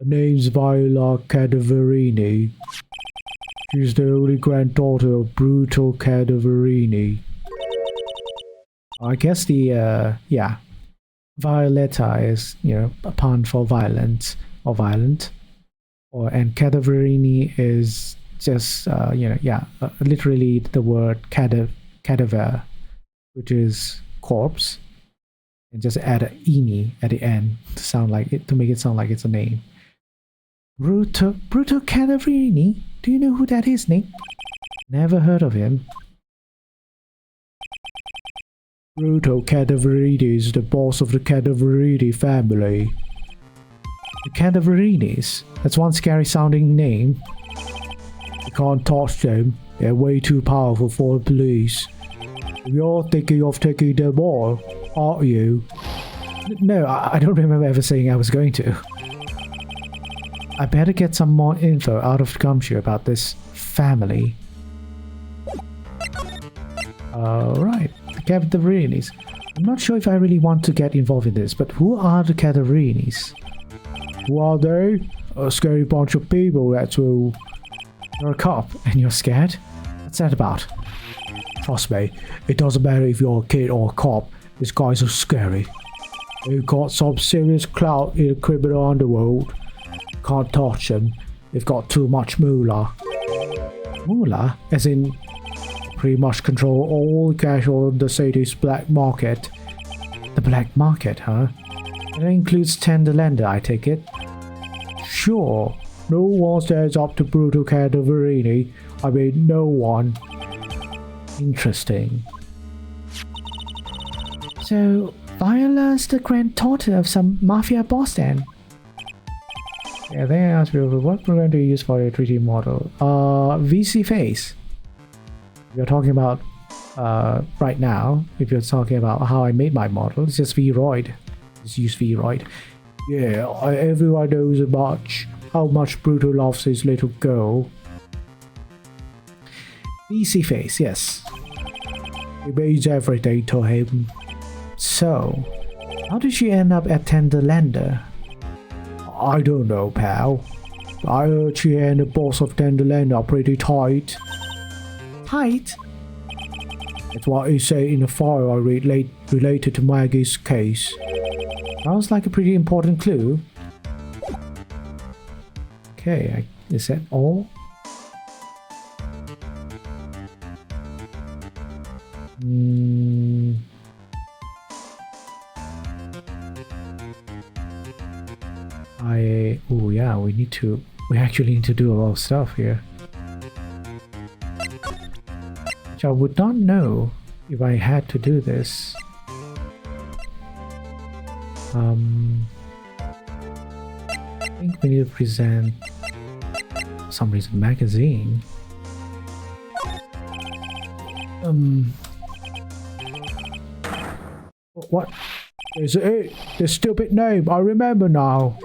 Her name's Viola Cadaverini. She's the only granddaughter of Brutal Cadaverini. I guess the, yeah. Violetta is, you know, a pun for violent or violent. And Cadaverini is just, you know, yeah, literally the word cadaver, which is corpse. And just add a "ini" at the end to sound like it, to make it sound like it's a name. Bruto Cadaverini? Do you know who that is, Nick? Never heard of him. Bruto Cadaverini is the boss of the Cadaverini family. The Cadaverinis? That's one scary sounding name. You can't touch them. They're way too powerful for the police. You're thinking of taking them all, aren't you? No, I don't remember ever saying I was going to. I better get some more info out of Gumshoe about this family. Alright, the Cadaverinis. I'm not sure if I really want to get involved in this, but who are the Cadaverinis? Who are they? A scary bunch of people, that's all. You're a cop, and you're scared? What's that about? Trust me, it doesn't matter if you're a kid or a cop, these guys are scary. They've got some serious clout in the criminal underworld. Can't touch them. They've got too much moolah. Moolah? As in, pretty much control all cash on the city's black market. The black market, huh? That includes Tenderlander, I take it? Sure. No one stands up to Brutal Cadaverini. I mean, no one. Interesting. So, Viola's the granddaughter of some mafia boss then? Yeah, they asked me what program do you use for your 3D model? VC Face. You're talking about right now. If you're talking about how I made my model, it's just Vroid. Just use Vroid. Yeah, everyone knows how much Bruto loves his little girl. VC Face, yes. It means everything to him. So, how did she end up at Tenderlander? I don't know, pal. I heard she and the boss of Tenderland are pretty tight. Tight? That's what he said in the file I read related to Maggie's case. Sounds like a pretty important clue. Okay, is that all? Oh yeah, we actually need to do a lot of stuff here. Which I would not know if I had to do this. I think we need to present, for some reason, magazine. What? Is it? The stupid name, I remember now.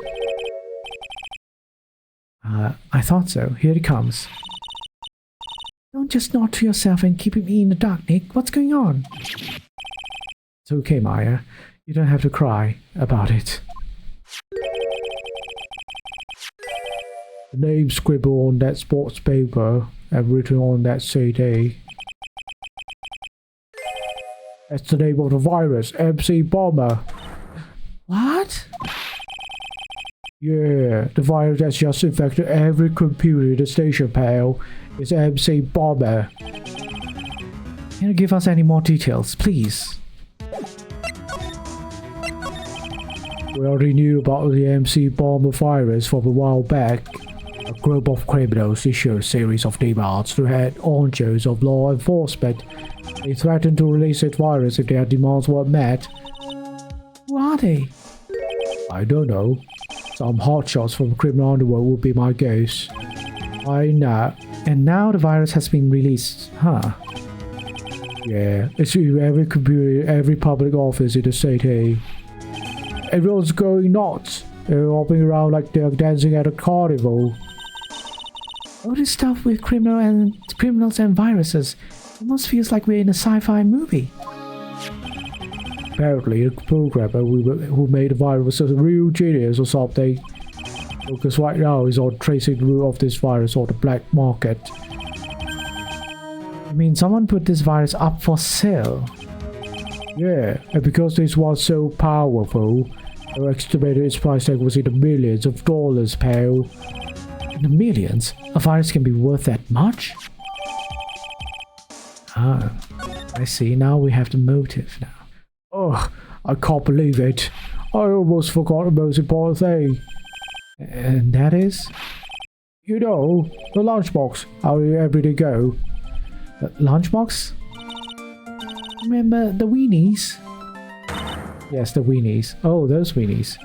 I thought so. Here it comes. Don't just nod to yourself and keep me in the dark, Nick. What's going on? okay, Maya. You don't have to cry about it. The name scribbled on that sports paper and written on that CD. That's the name of the virus, MC Bomber. What? Yeah, the virus that's just infected every computer in the station, pal. It's MC Bomber. Can you give us any more details, please? We already knew about the MC Bomber virus from a while back. A group of criminals issued a series of demands to head honchos of law enforcement. They threatened to release that virus if their demands weren't met. Who are they? I don't know. Some hotshots from the criminal underworld would be my guess. I know. And now the virus has been released, huh? Yeah, it's in every computer, every public office in the city. Everyone's going nuts. They're hopping around like they're dancing at a carnival. All this stuff with criminals and viruses almost feels like we're in a sci-fi movie. Apparently, the programmer who made the virus was a real genius or something. Because right now he's on tracing the root of this virus on the black market. I mean, someone put this virus up for sale. Yeah, and because this was so powerful, they estimated its price tag was in the millions of dollars, pal. In the millions? A virus can be worth that much? Ah, I see. Now we have the motive now. Oh, I can't believe it. I almost forgot the most important thing. And that is? You know, the lunchbox. How did everything go? The lunchbox? Remember the weenies? Yes, the weenies. Oh, those weenies.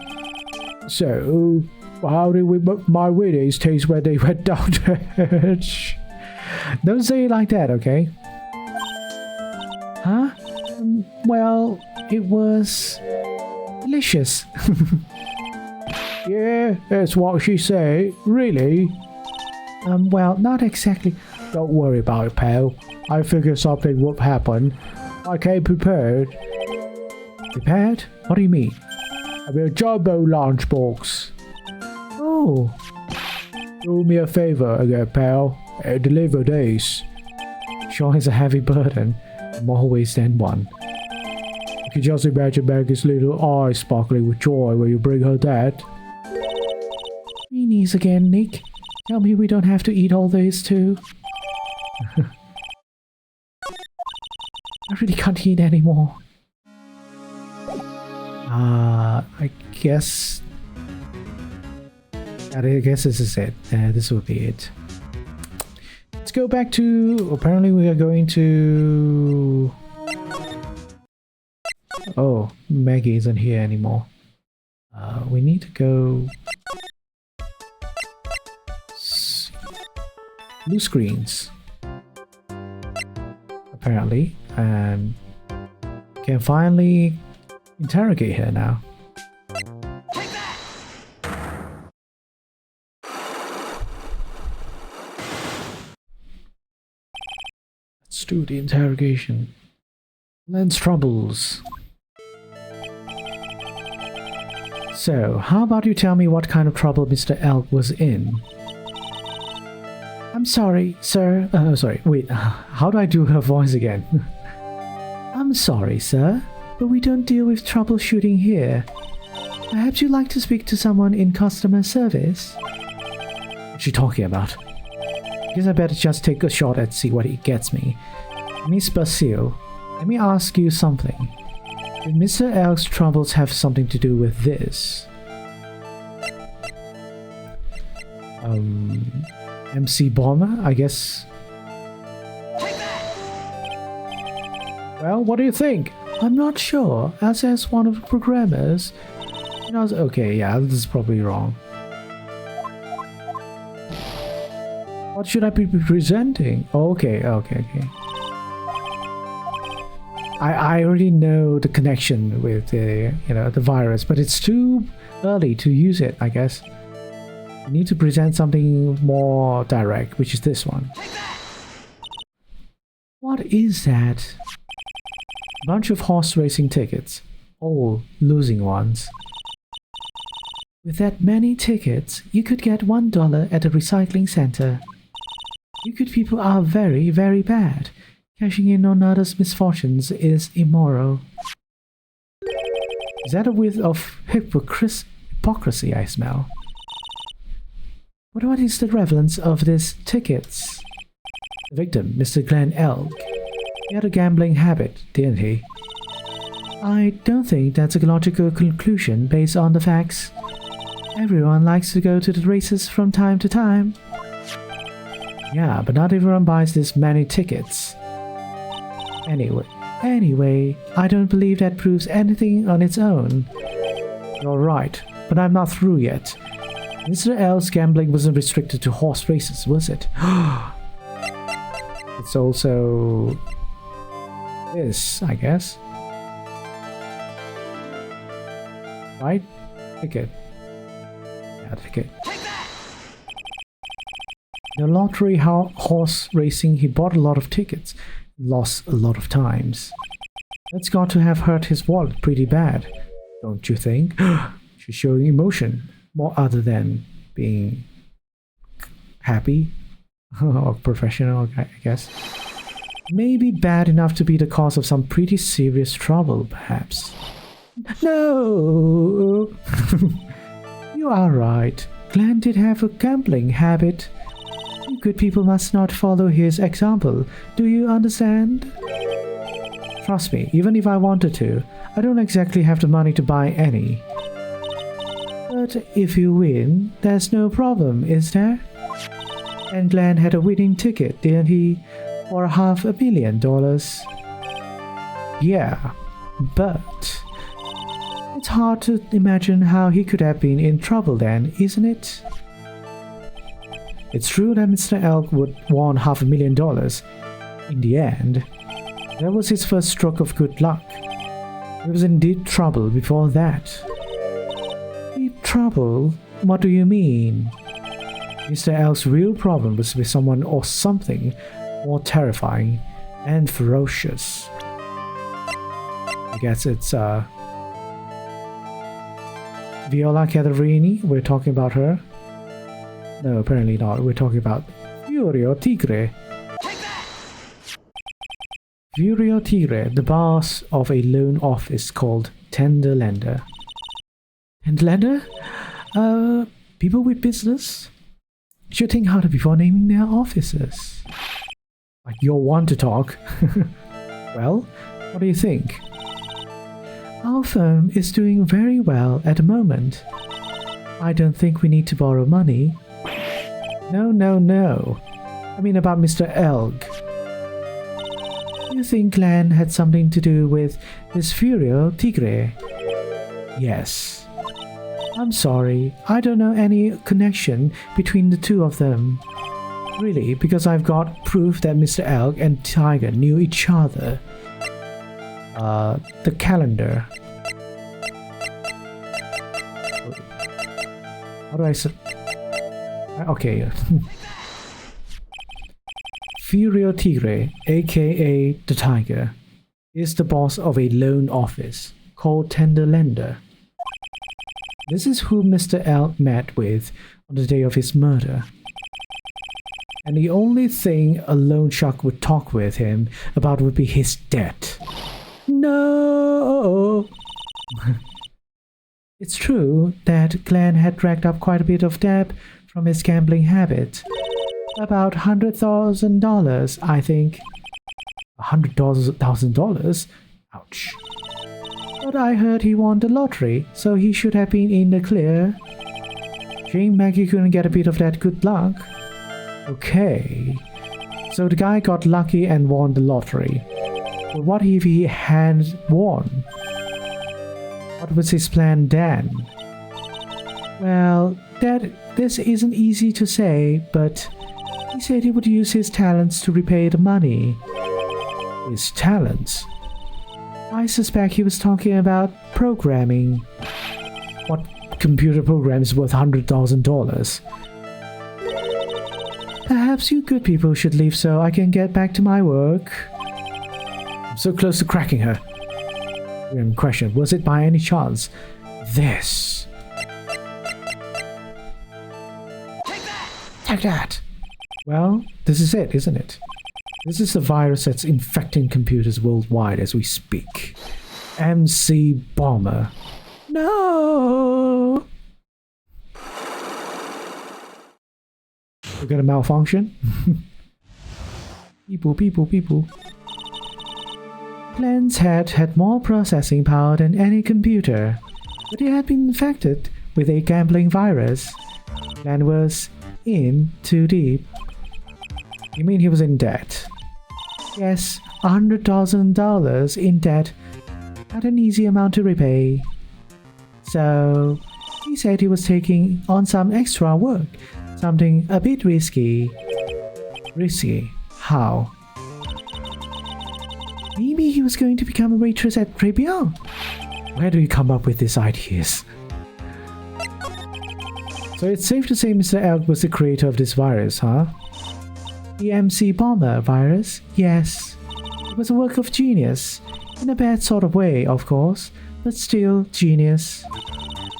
So, how did my weenies taste when they went down the hatch? Don't say it like that, okay? Huh? Well, it was delicious. Yeah, that's what she said. Really? Well, not exactly. Don't worry about it, pal. I figured something would happen. I came prepared. Prepared? What do you mean? I mean a jumbo lunchbox. Oh. Do me a favor again, pal. And deliver these. Sure is a heavy burden. More ways than one. You can just imagine Maggie's little eyes sparkling with joy when you bring her that. Weenies again, Nick. Tell me we don't have to eat all those too. I really can't eat anymore. I guess this is it. This will be it. Let's go back to... Apparently we are going to... Oh, Maggie isn't here anymore. We need to go... Blue screens. Apparently. And... can finally interrogate her now. Let's do the interrogation. Lens troubles. So, how about you tell me what kind of trouble Mr. Elk was in? I'm sorry, sir. Sorry, wait, how do I do her voice again? I'm sorry, sir, but we don't deal with troubleshooting here. Perhaps you'd like to speak to someone in customer service? What's she talking about? I guess I better just take a shot and see what it gets me. Miss Basile, let me ask you something. Did Mr. Elk's troubles have something to do with this? MC Bomber, I guess. Well, what do you think? I'm not sure. As one of the programmers. You know, okay, yeah, this is probably wrong. What should I be presenting? Oh, okay. I already know the connection with the, the virus, but it's too early to use it, I guess. You need to present something more direct, which is this one. What is that? Bunch of horse racing tickets, all losing ones. With that many tickets, you could get $1 at a recycling center. You good people are very, very bad. Cashing in on others' misfortunes is immoral. Is that a whiff of hypocrisy I smell? But what is the relevance of these tickets? The victim, Mr. Glenn Elk. He had a gambling habit, didn't he? I don't think that's a logical conclusion based on the facts. Everyone likes to go to the races from time to time. Yeah, but not everyone buys this many tickets. Anyway, I don't believe that proves anything on its own. You're right, but I'm not through yet. Mr. L's gambling wasn't restricted to horse races, was it? It's also this, I guess. Right? Ticket. Yeah, ticket. The lottery horse racing, he bought a lot of tickets, lost a lot of times. That's got to have hurt his wallet pretty bad, don't you think? She's showing emotion, more other than being happy or professional, I guess. Maybe bad enough to be the cause of some pretty serious trouble, perhaps. No! You are right. Glenn did have a gambling habit. You good people must not follow his example. Do you understand? Trust me, even if I wanted to, I don't exactly have the money to buy any. But if you win, there's no problem, is there? And Glenn had a winning ticket, didn't he? For $500,000. Yeah, but it's hard to imagine how he could have been in trouble then, isn't it? It's true that Mr. Elk would won $500,000. In the end, that was his first stroke of good luck. He was in deep trouble before that. Deep trouble? What do you mean? Mr. Elk's real problem was with someone or something more terrifying and ferocious. I guess it's Viola Cadaverini. We're talking about her. No, apparently not. We're talking about Furio Tigre. Furio Tigre, the boss of a loan office called Tender Lender. Tender Lender? People with business? Should think harder before naming their offices. Like you're one to talk. Well, what do you think? Our firm is doing very well at the moment. I don't think we need to borrow money. No. I mean about Mr. Elk. You think Glenn had something to do with this Furio Tigre? Yes. I'm sorry, I don't know any connection between the two of them. Really, because I've got proof that Mr. Elk and Tiger knew each other. The calendar. How do I say? Okay. Furio Tigre, aka the Tiger, is the boss of a loan office called Tender Lender. This is who Mr. Elk met with on the day of his murder. And the only thing a loan shark would talk with him about would be his debt. No! It's true that Glenn had racked up quite a bit of debt from his gambling habit. About $100,000, I think. $100,000? Ouch. But I heard he won the lottery, so he should have been in the clear. Jane Maggie couldn't get a bit of that good luck. Okay. So the guy got lucky and won the lottery. But what if he had won? What was his plan then? Well, this isn't easy to say, but he said he would use his talents to repay the money. His talents? I suspect he was talking about programming. What computer program is worth $100,000? Perhaps you good people should leave so I can get back to my work. I'm so close to cracking her. Question, was it by any chance this? Take that! Well, this is it, isn't it? This is the virus that's infecting computers worldwide as we speak. MC Bomber. No! We're gonna malfunction? People. Glenn's head had more processing power than any computer, but he had been infected with a gambling virus. Glenn was in too deep. You mean he was in debt? Yes, $100,000 in debt. Not an easy amount to repay. So, he said he was taking on some extra work, something a bit risky. Risky? How? Maybe he was going to become a waitress at Tribulations. Where do you come up with these ideas? So it's safe to say Mr. Elk was the creator of this virus, huh? The MC Bomber virus? Yes. It was a work of genius. In a bad sort of way, of course, but still genius.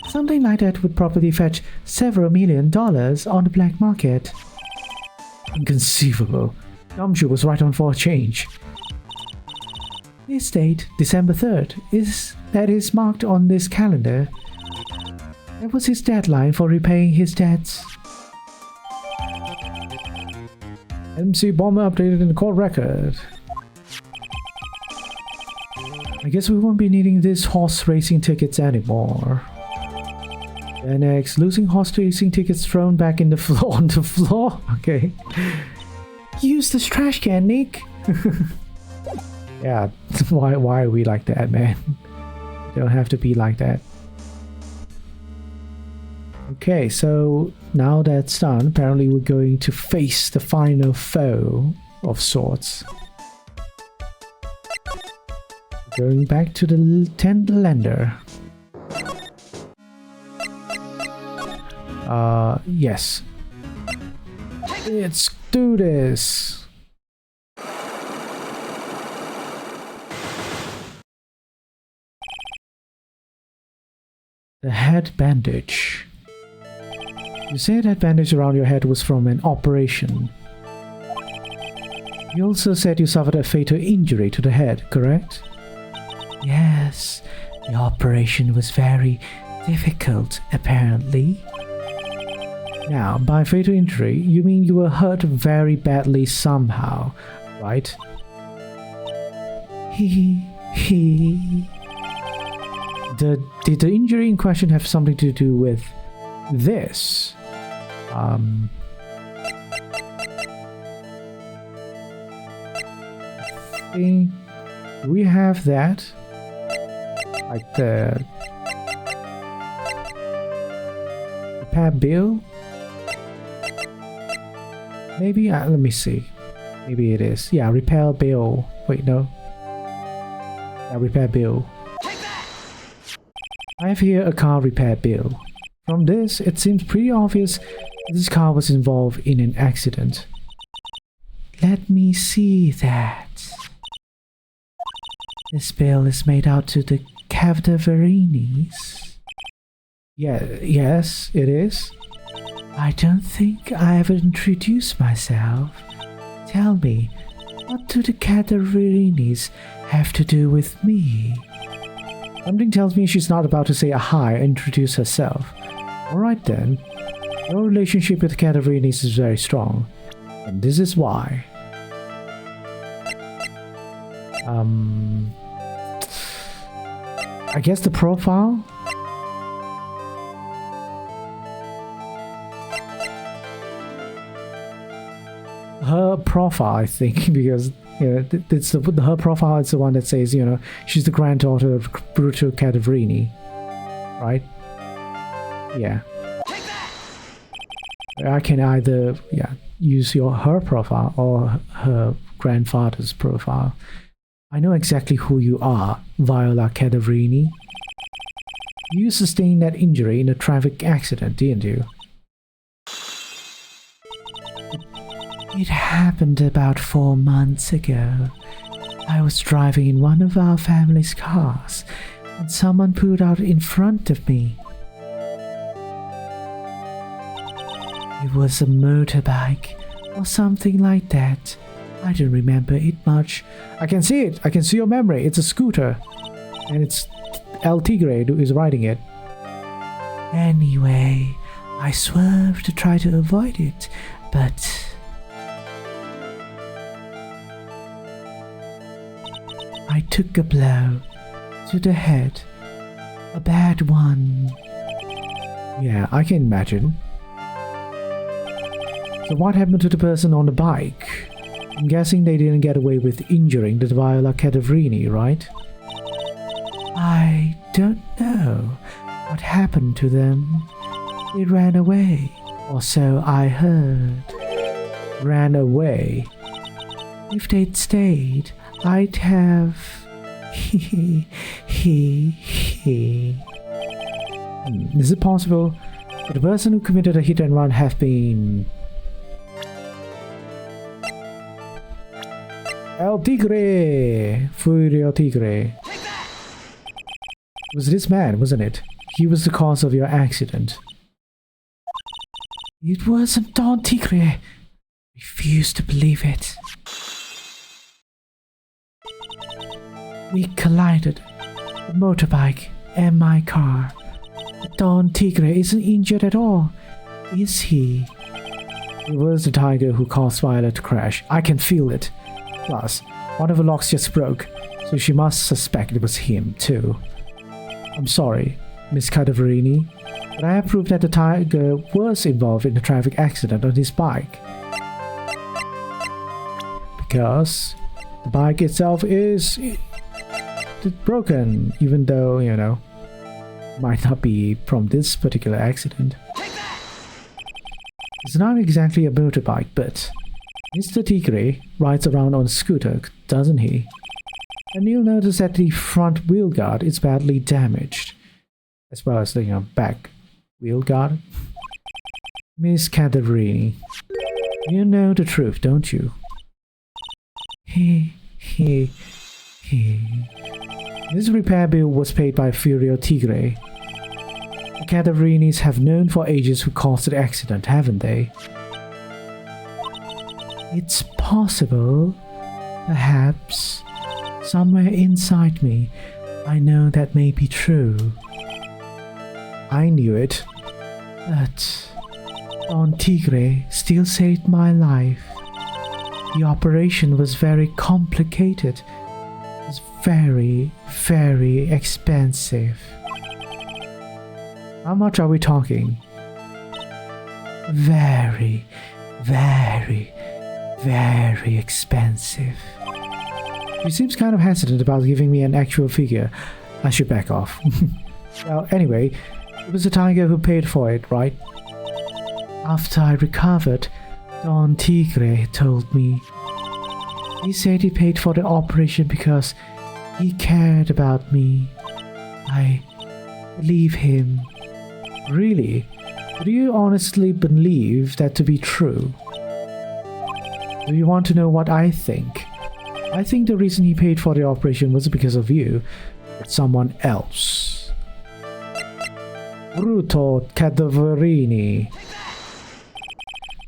Something like that would probably fetch several $1 million on the black market. Inconceivable. Gumshoe was right on for a change. This date, December 3rd, is marked on this calendar. That was his deadline for repaying his debts. MC Bomber updated in the court record. I guess we won't be needing these horse racing tickets anymore. And next, losing horse racing tickets thrown back in the floor on the floor. Okay. Use this trash can, Nick. Yeah, why are we like that, man? Don't have to be like that. Okay, so now that's done, apparently we're going to face the final foe of sorts. Going back to the tent lender. Yes. Let's do this. The head bandage. You say that bandage around your head was from an operation. You also said you suffered a fatal injury to the head, correct? Yes, the operation was very difficult, apparently. Now, by fatal injury, you mean you were hurt very badly somehow, right? Did the injury in question have something to do with this? I think we have that, like the repair bill. Maybe let me see. Maybe it is. Yeah, repair bill. Wait, no. Yeah, repair bill. I have here a car repair bill. From this, it seems pretty obvious this car was involved in an accident. Let me see that. This bill is made out to the Cadaverinis. Yeah, yes, it is. I don't think I ever introduced myself. Tell me, what do the Cadaverinis have to do with me? Something tells me she's not about to say a hi and introduce herself. Alright then. Your relationship with Cadaverinis is very strong. And this is why. I guess the profile? Her profile, I think, because it's her profile is the one that says, she's the granddaughter of Bruto Cadaverini, right? Yeah. I can either use her profile or her grandfather's profile. I know exactly who you are, Viola Cadaverini. You sustained that injury in a traffic accident, didn't you? It happened about 4 months ago. I was driving in one of our family's cars when someone pulled out in front of me. It was a motorbike or something like that. I don't remember it much. I can see it. I can see your memory. It's a scooter. And it's El Tigre who is riding it. Anyway, I swerved to try to avoid it, but I took a blow to the head. A bad one. Yeah, I can imagine. So what happened to the person on the bike? I'm guessing they didn't get away with injuring the Viola Cadavrini, right? I don't know what happened to them. They ran away, or so I heard. Ran away? If they'd stayed, I'd have... Is it possible that the person who committed a hit and run have been... El Tigre! Furio Tigre. It was this man, wasn't it? He was the cause of your accident. It wasn't Don Tigre. Refuse to believe it. We collided. The motorbike and my car. But Don Tigre isn't injured at all, is he? It was the tiger who caused Violet to crash. I can feel it. Plus, one of the locks just broke, so she must suspect it was him, too. I'm sorry, Miss Cadavrini, but I have proof that the tiger was involved in a traffic accident on his bike. Because the bike itself is broken, even though, you know, might not be from this particular accident. It's not exactly a motorbike, but Mr. Tigre rides around on a scooter, doesn't he? And you'll notice that the front wheel guard is badly damaged, as well as the back wheel guard. Miss Cadavrini, you know the truth, don't you? This repair bill was paid by Furio Tigre. The Cadavrinis have known for ages who caused the accident, haven't they? It's possible, perhaps, somewhere inside me, I know that may be true. I knew it, but Don Tigre still saved my life. The operation was very complicated. It was very, very expensive. How much are we talking? Very, very, very expensive. She seems kind of hesitant about giving me an actual figure. I should back off. Well, anyway, it was the tiger who paid for it, right? After I recovered, Don Tigre told me. He said he paid for the operation because he cared about me. I believe him. Really? Do you honestly believe that to be true? Do you want to know what I think? I think the reason he paid for the operation was because of you, but someone else. Bruto Cadavrini.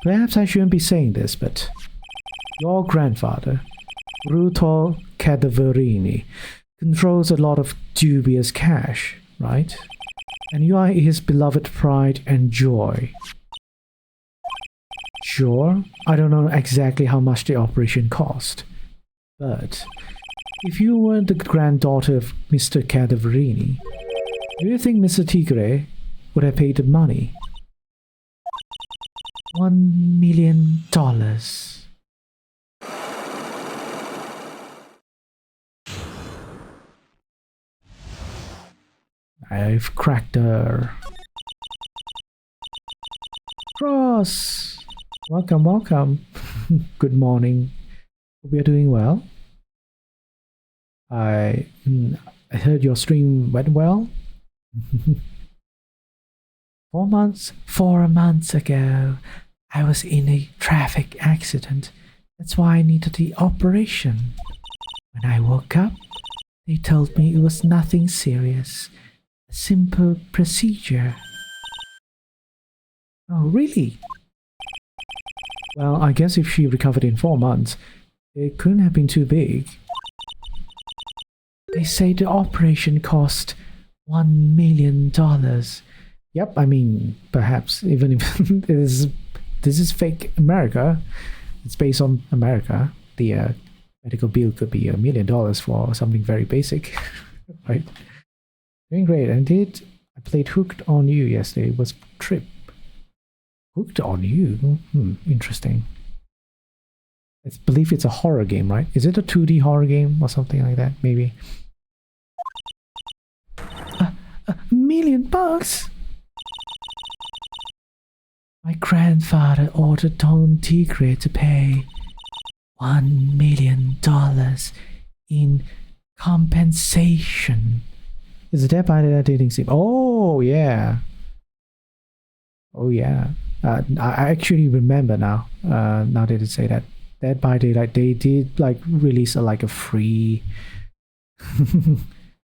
Perhaps I shouldn't be saying this, but your grandfather, Bruto Cadavrini, controls a lot of dubious cash, right? And you are his beloved pride and joy. Sure, I don't know exactly how much the operation cost. But if you were the granddaughter of Mr. Cadavrini, do you think Mr. Tigre would have paid the money? $1 million. I've cracked her. Cross! Welcome, welcome. Good morning. Hope you're doing well. I heard your stream went well. 4 months ago, I was in a traffic accident. That's why I needed the operation. My When I woke up, they told me it was nothing serious. A simple procedure. Oh, really? Well, I guess if she recovered in 4 months, it couldn't have been too big. They say the operation cost $1 million. Yep, I mean, perhaps, even if this is fake America, it's based on America, the medical bill could be $1 million for something very basic, right? Doing great. I played Hooked on You yesterday. It was Trip. Hooked on You? Interesting. I believe it's a horror game, right? Is it a 2D horror game or something like that, maybe? $1 million? My grandfather ordered Don Tigre to pay $1 million in compensation. Is it Dead by Daylight dating sim? Oh yeah. Oh yeah. I actually remember now. Now that you say that, Dead by Daylight, they did like release a free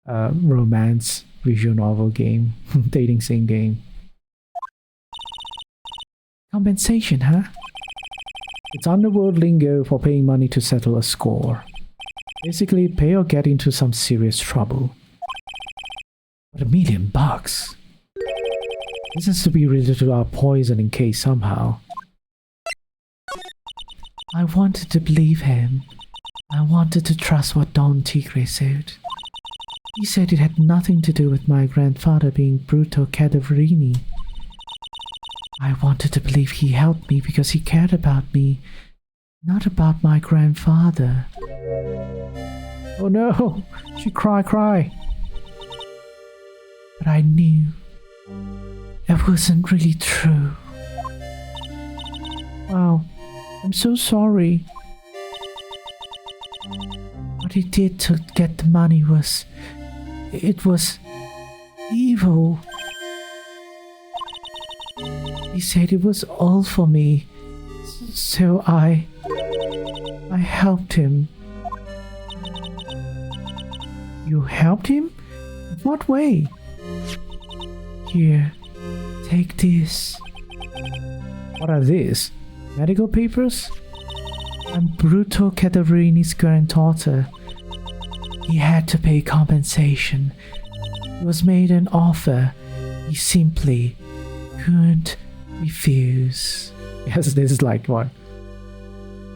romance visual novel game, dating sim game. Compensation, huh? It's underworld lingo for paying money to settle a score. Basically, pay or get into some serious trouble. But $1 million? This has to be related to our poisoning case somehow. I wanted to believe him. I wanted to trust what Don Tigre said. He said it had nothing to do with my grandfather being Bruto Cadaverini. I wanted to believe he helped me because he cared about me, not about my grandfather. Oh no! She cry. But I knew it wasn't really true. Wow, I'm so sorry. What he did to get the money was... it was... evil. He said it was all for me, so I helped him. You helped him? In what way? Here, take this. What are these? Medical papers? I'm Bruto Cadaverini's granddaughter. He had to pay compensation. He was made an offer. He simply couldn't refuse. Yes, this is like what?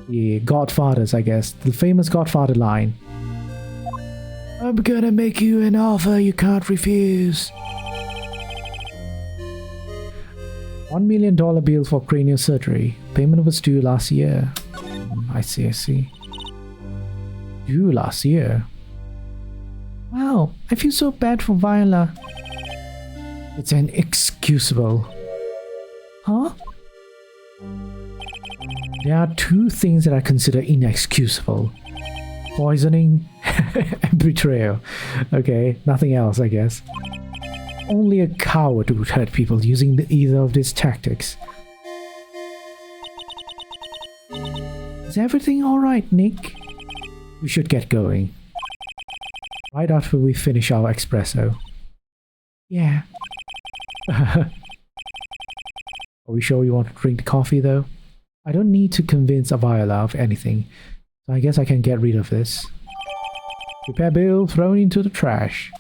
The Godfathers, I guess. The famous Godfather line. I'm gonna make you an offer you can't refuse. $1 million bill for cranial surgery. Payment was due last year. I see. Due last year? Wow, I feel so bad for Viola. It's inexcusable. Huh? There are two things that I consider inexcusable. Poisoning and betrayal. Okay, nothing else, I guess. Only a coward would hurt people using either of these tactics. Is everything alright, Nick? We should get going. Right after we finish our espresso. Yeah. Are we sure we want to drink the coffee though? I don't need to convince Viola of anything, so I guess I can get rid of this. Repair bill thrown into the trash.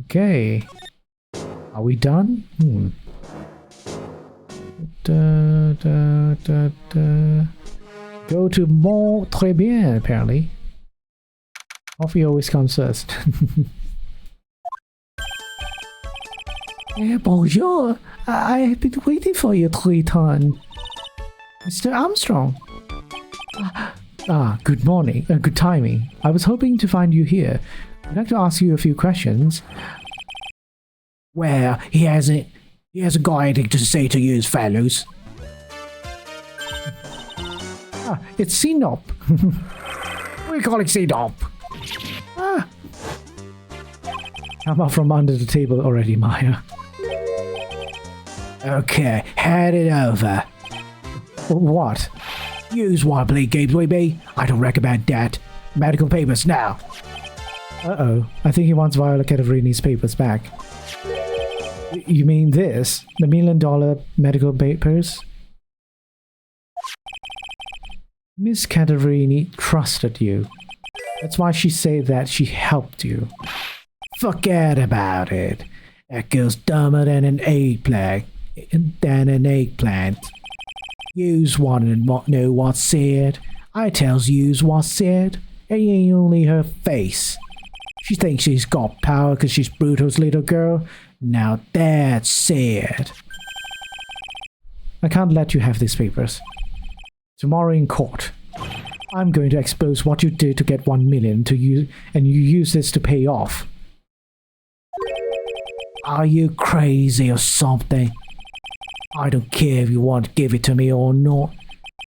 Okay. Are we done? Go to more très bien, apparently. Coffee always comes first. Bonjour. I have been waiting for you 3 times. Mr. Armstrong. Good morning. Good timing. I was hoping to find you here. I'd like to ask you a few questions. Well, he hasn't got anything to say to you, fellows. It's Sinop. We call it Sinop. I'm up from under the table already, Maya. Okay, hand it over. What? Yous want to play games with me? I don't recommend that. medical papers now. Uh-oh. I think he wants Viola Catavrini's papers back. You mean this? The $1 million medical papers? Miss Catarini trusted you. That's why she said that she helped you. Forget about it. That girl's dumber than an eggplant. Yous wanna know what's said. I tells yous what's said. It ain't only her face. She thinks she's got power because she's Bruto's little girl. Now that's sad. I can't let you have these papers. Tomorrow in court, I'm going to expose what you did to get 1 million to you, and you use this to pay off. Are you crazy or something? I don't care if you want to give it to me or not.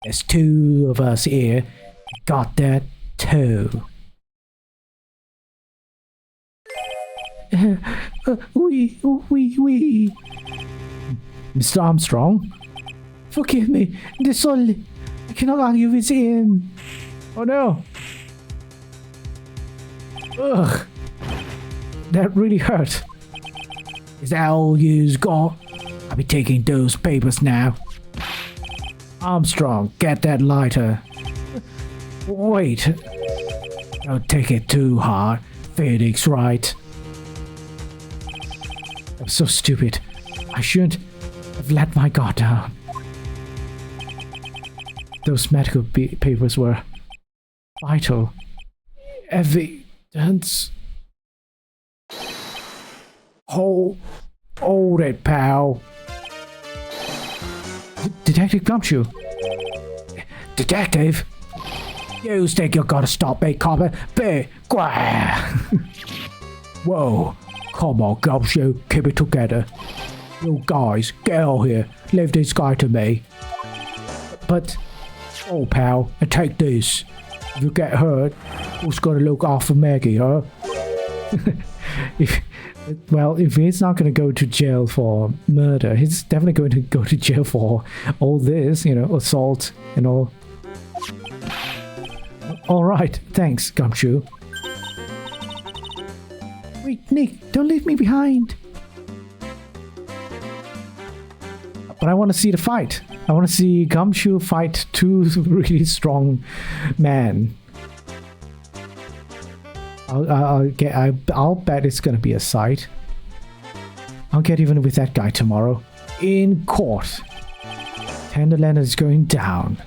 There's 2 of us here. Got that too. We. Mr. Armstrong, forgive me. This all. I cannot argue with him. Oh no. Ugh. That really hurt. Is that all you've got? I'll be taking those papers now. Armstrong, get that lighter. Wait. Don't take it too hard. Phoenix, right? I'm so stupid. I shouldn't have let my guard down. Those medical papers were vital. Evidence. Hold it, pal. Detective Gumshoe. Detective? You think you're gonna stop me, copper? Be quiet. Whoa. Come on, Gumshoe. Keep it together. You guys, get out here. Leave this guy to me. But... oh, pal, and take this. If you get hurt, who's gonna look after Maggie, huh? If he's not gonna go to jail for murder, he's definitely going to go to jail for all this, assault and all. Alright, thanks, Gumshoe. Wait, Nick, don't leave me behind. But I want to see the fight. I want to see Gumshoe fight 2 really strong men. I'll bet it's gonna be a sight. I'll get even with that guy tomorrow. In court. Tender Leonard is going down.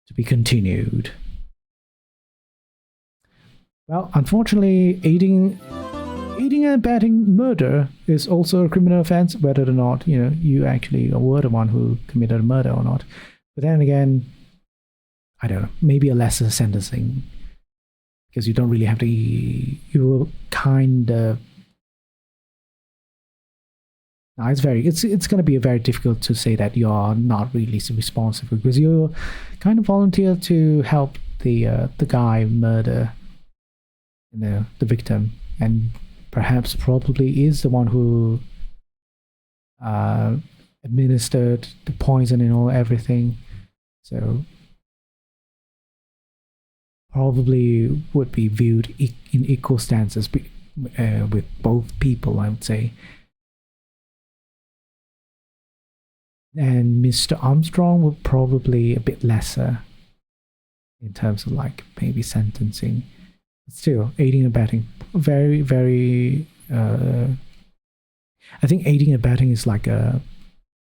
To be continued. Well, unfortunately, aiding and abetting murder is also a criminal offense, whether or not, you actually were the one who committed a murder or not. But then again, I don't know, maybe a lesser sentencing. Because you don't really have to, you kind of... Now it's going to be very difficult to say that you're not really responsible, because you kind of volunteer to help the guy murder the victim, and perhaps probably is the one who administered the poison and everything. So probably would be viewed in equal stances with both people, I would say. And Mr. Armstrong would probably a bit lesser in terms of maybe sentencing. But still, aiding and abetting, very, very... I think aiding and abetting is like a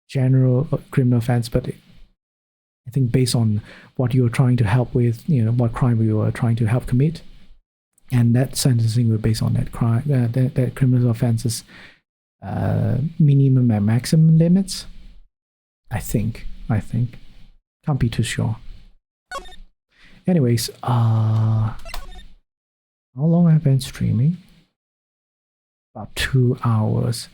general criminal offense, but I think based on what you're trying to help with, what crime you are trying to help commit, and that sentencing will be based on that crime, that criminal offenses, minimum and maximum limits. I think. Can't be too sure. Anyways, how long have I been streaming? About 2 hours.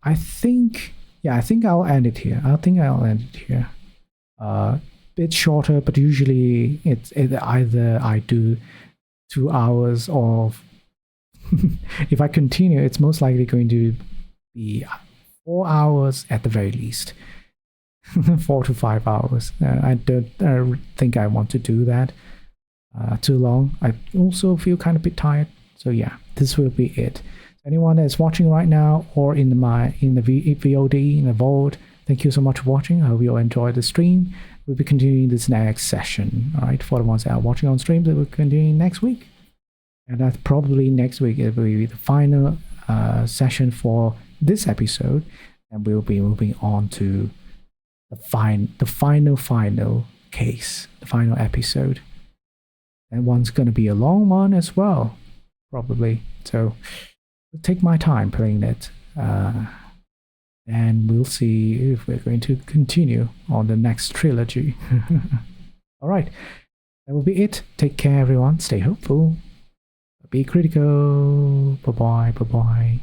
I think I'll end it here. Bit shorter, but usually it's either I do 2 hours or if I continue, it's most likely going to be 4 hours at the very least. 4 to 5 hours. I don't think I want to do that too long. I also feel kind of bit tired. So yeah, this will be it. Anyone that's watching right now or in the VOD, in the vault, thank you so much for watching. I hope you all enjoyed the stream. We'll be continuing this next session. All right, for the ones that are watching on stream, that will continue next week. And that's probably next week. It will be the final session for this episode. And we'll be moving on to the final case, the final episode. And one's going to be a long one as well, probably. So I'll take my time playing it. And we'll see if we're going to continue on the next trilogy. All right, that will be it. Take care, everyone. Stay hopeful. Be critical. Bye-bye. Bye-bye.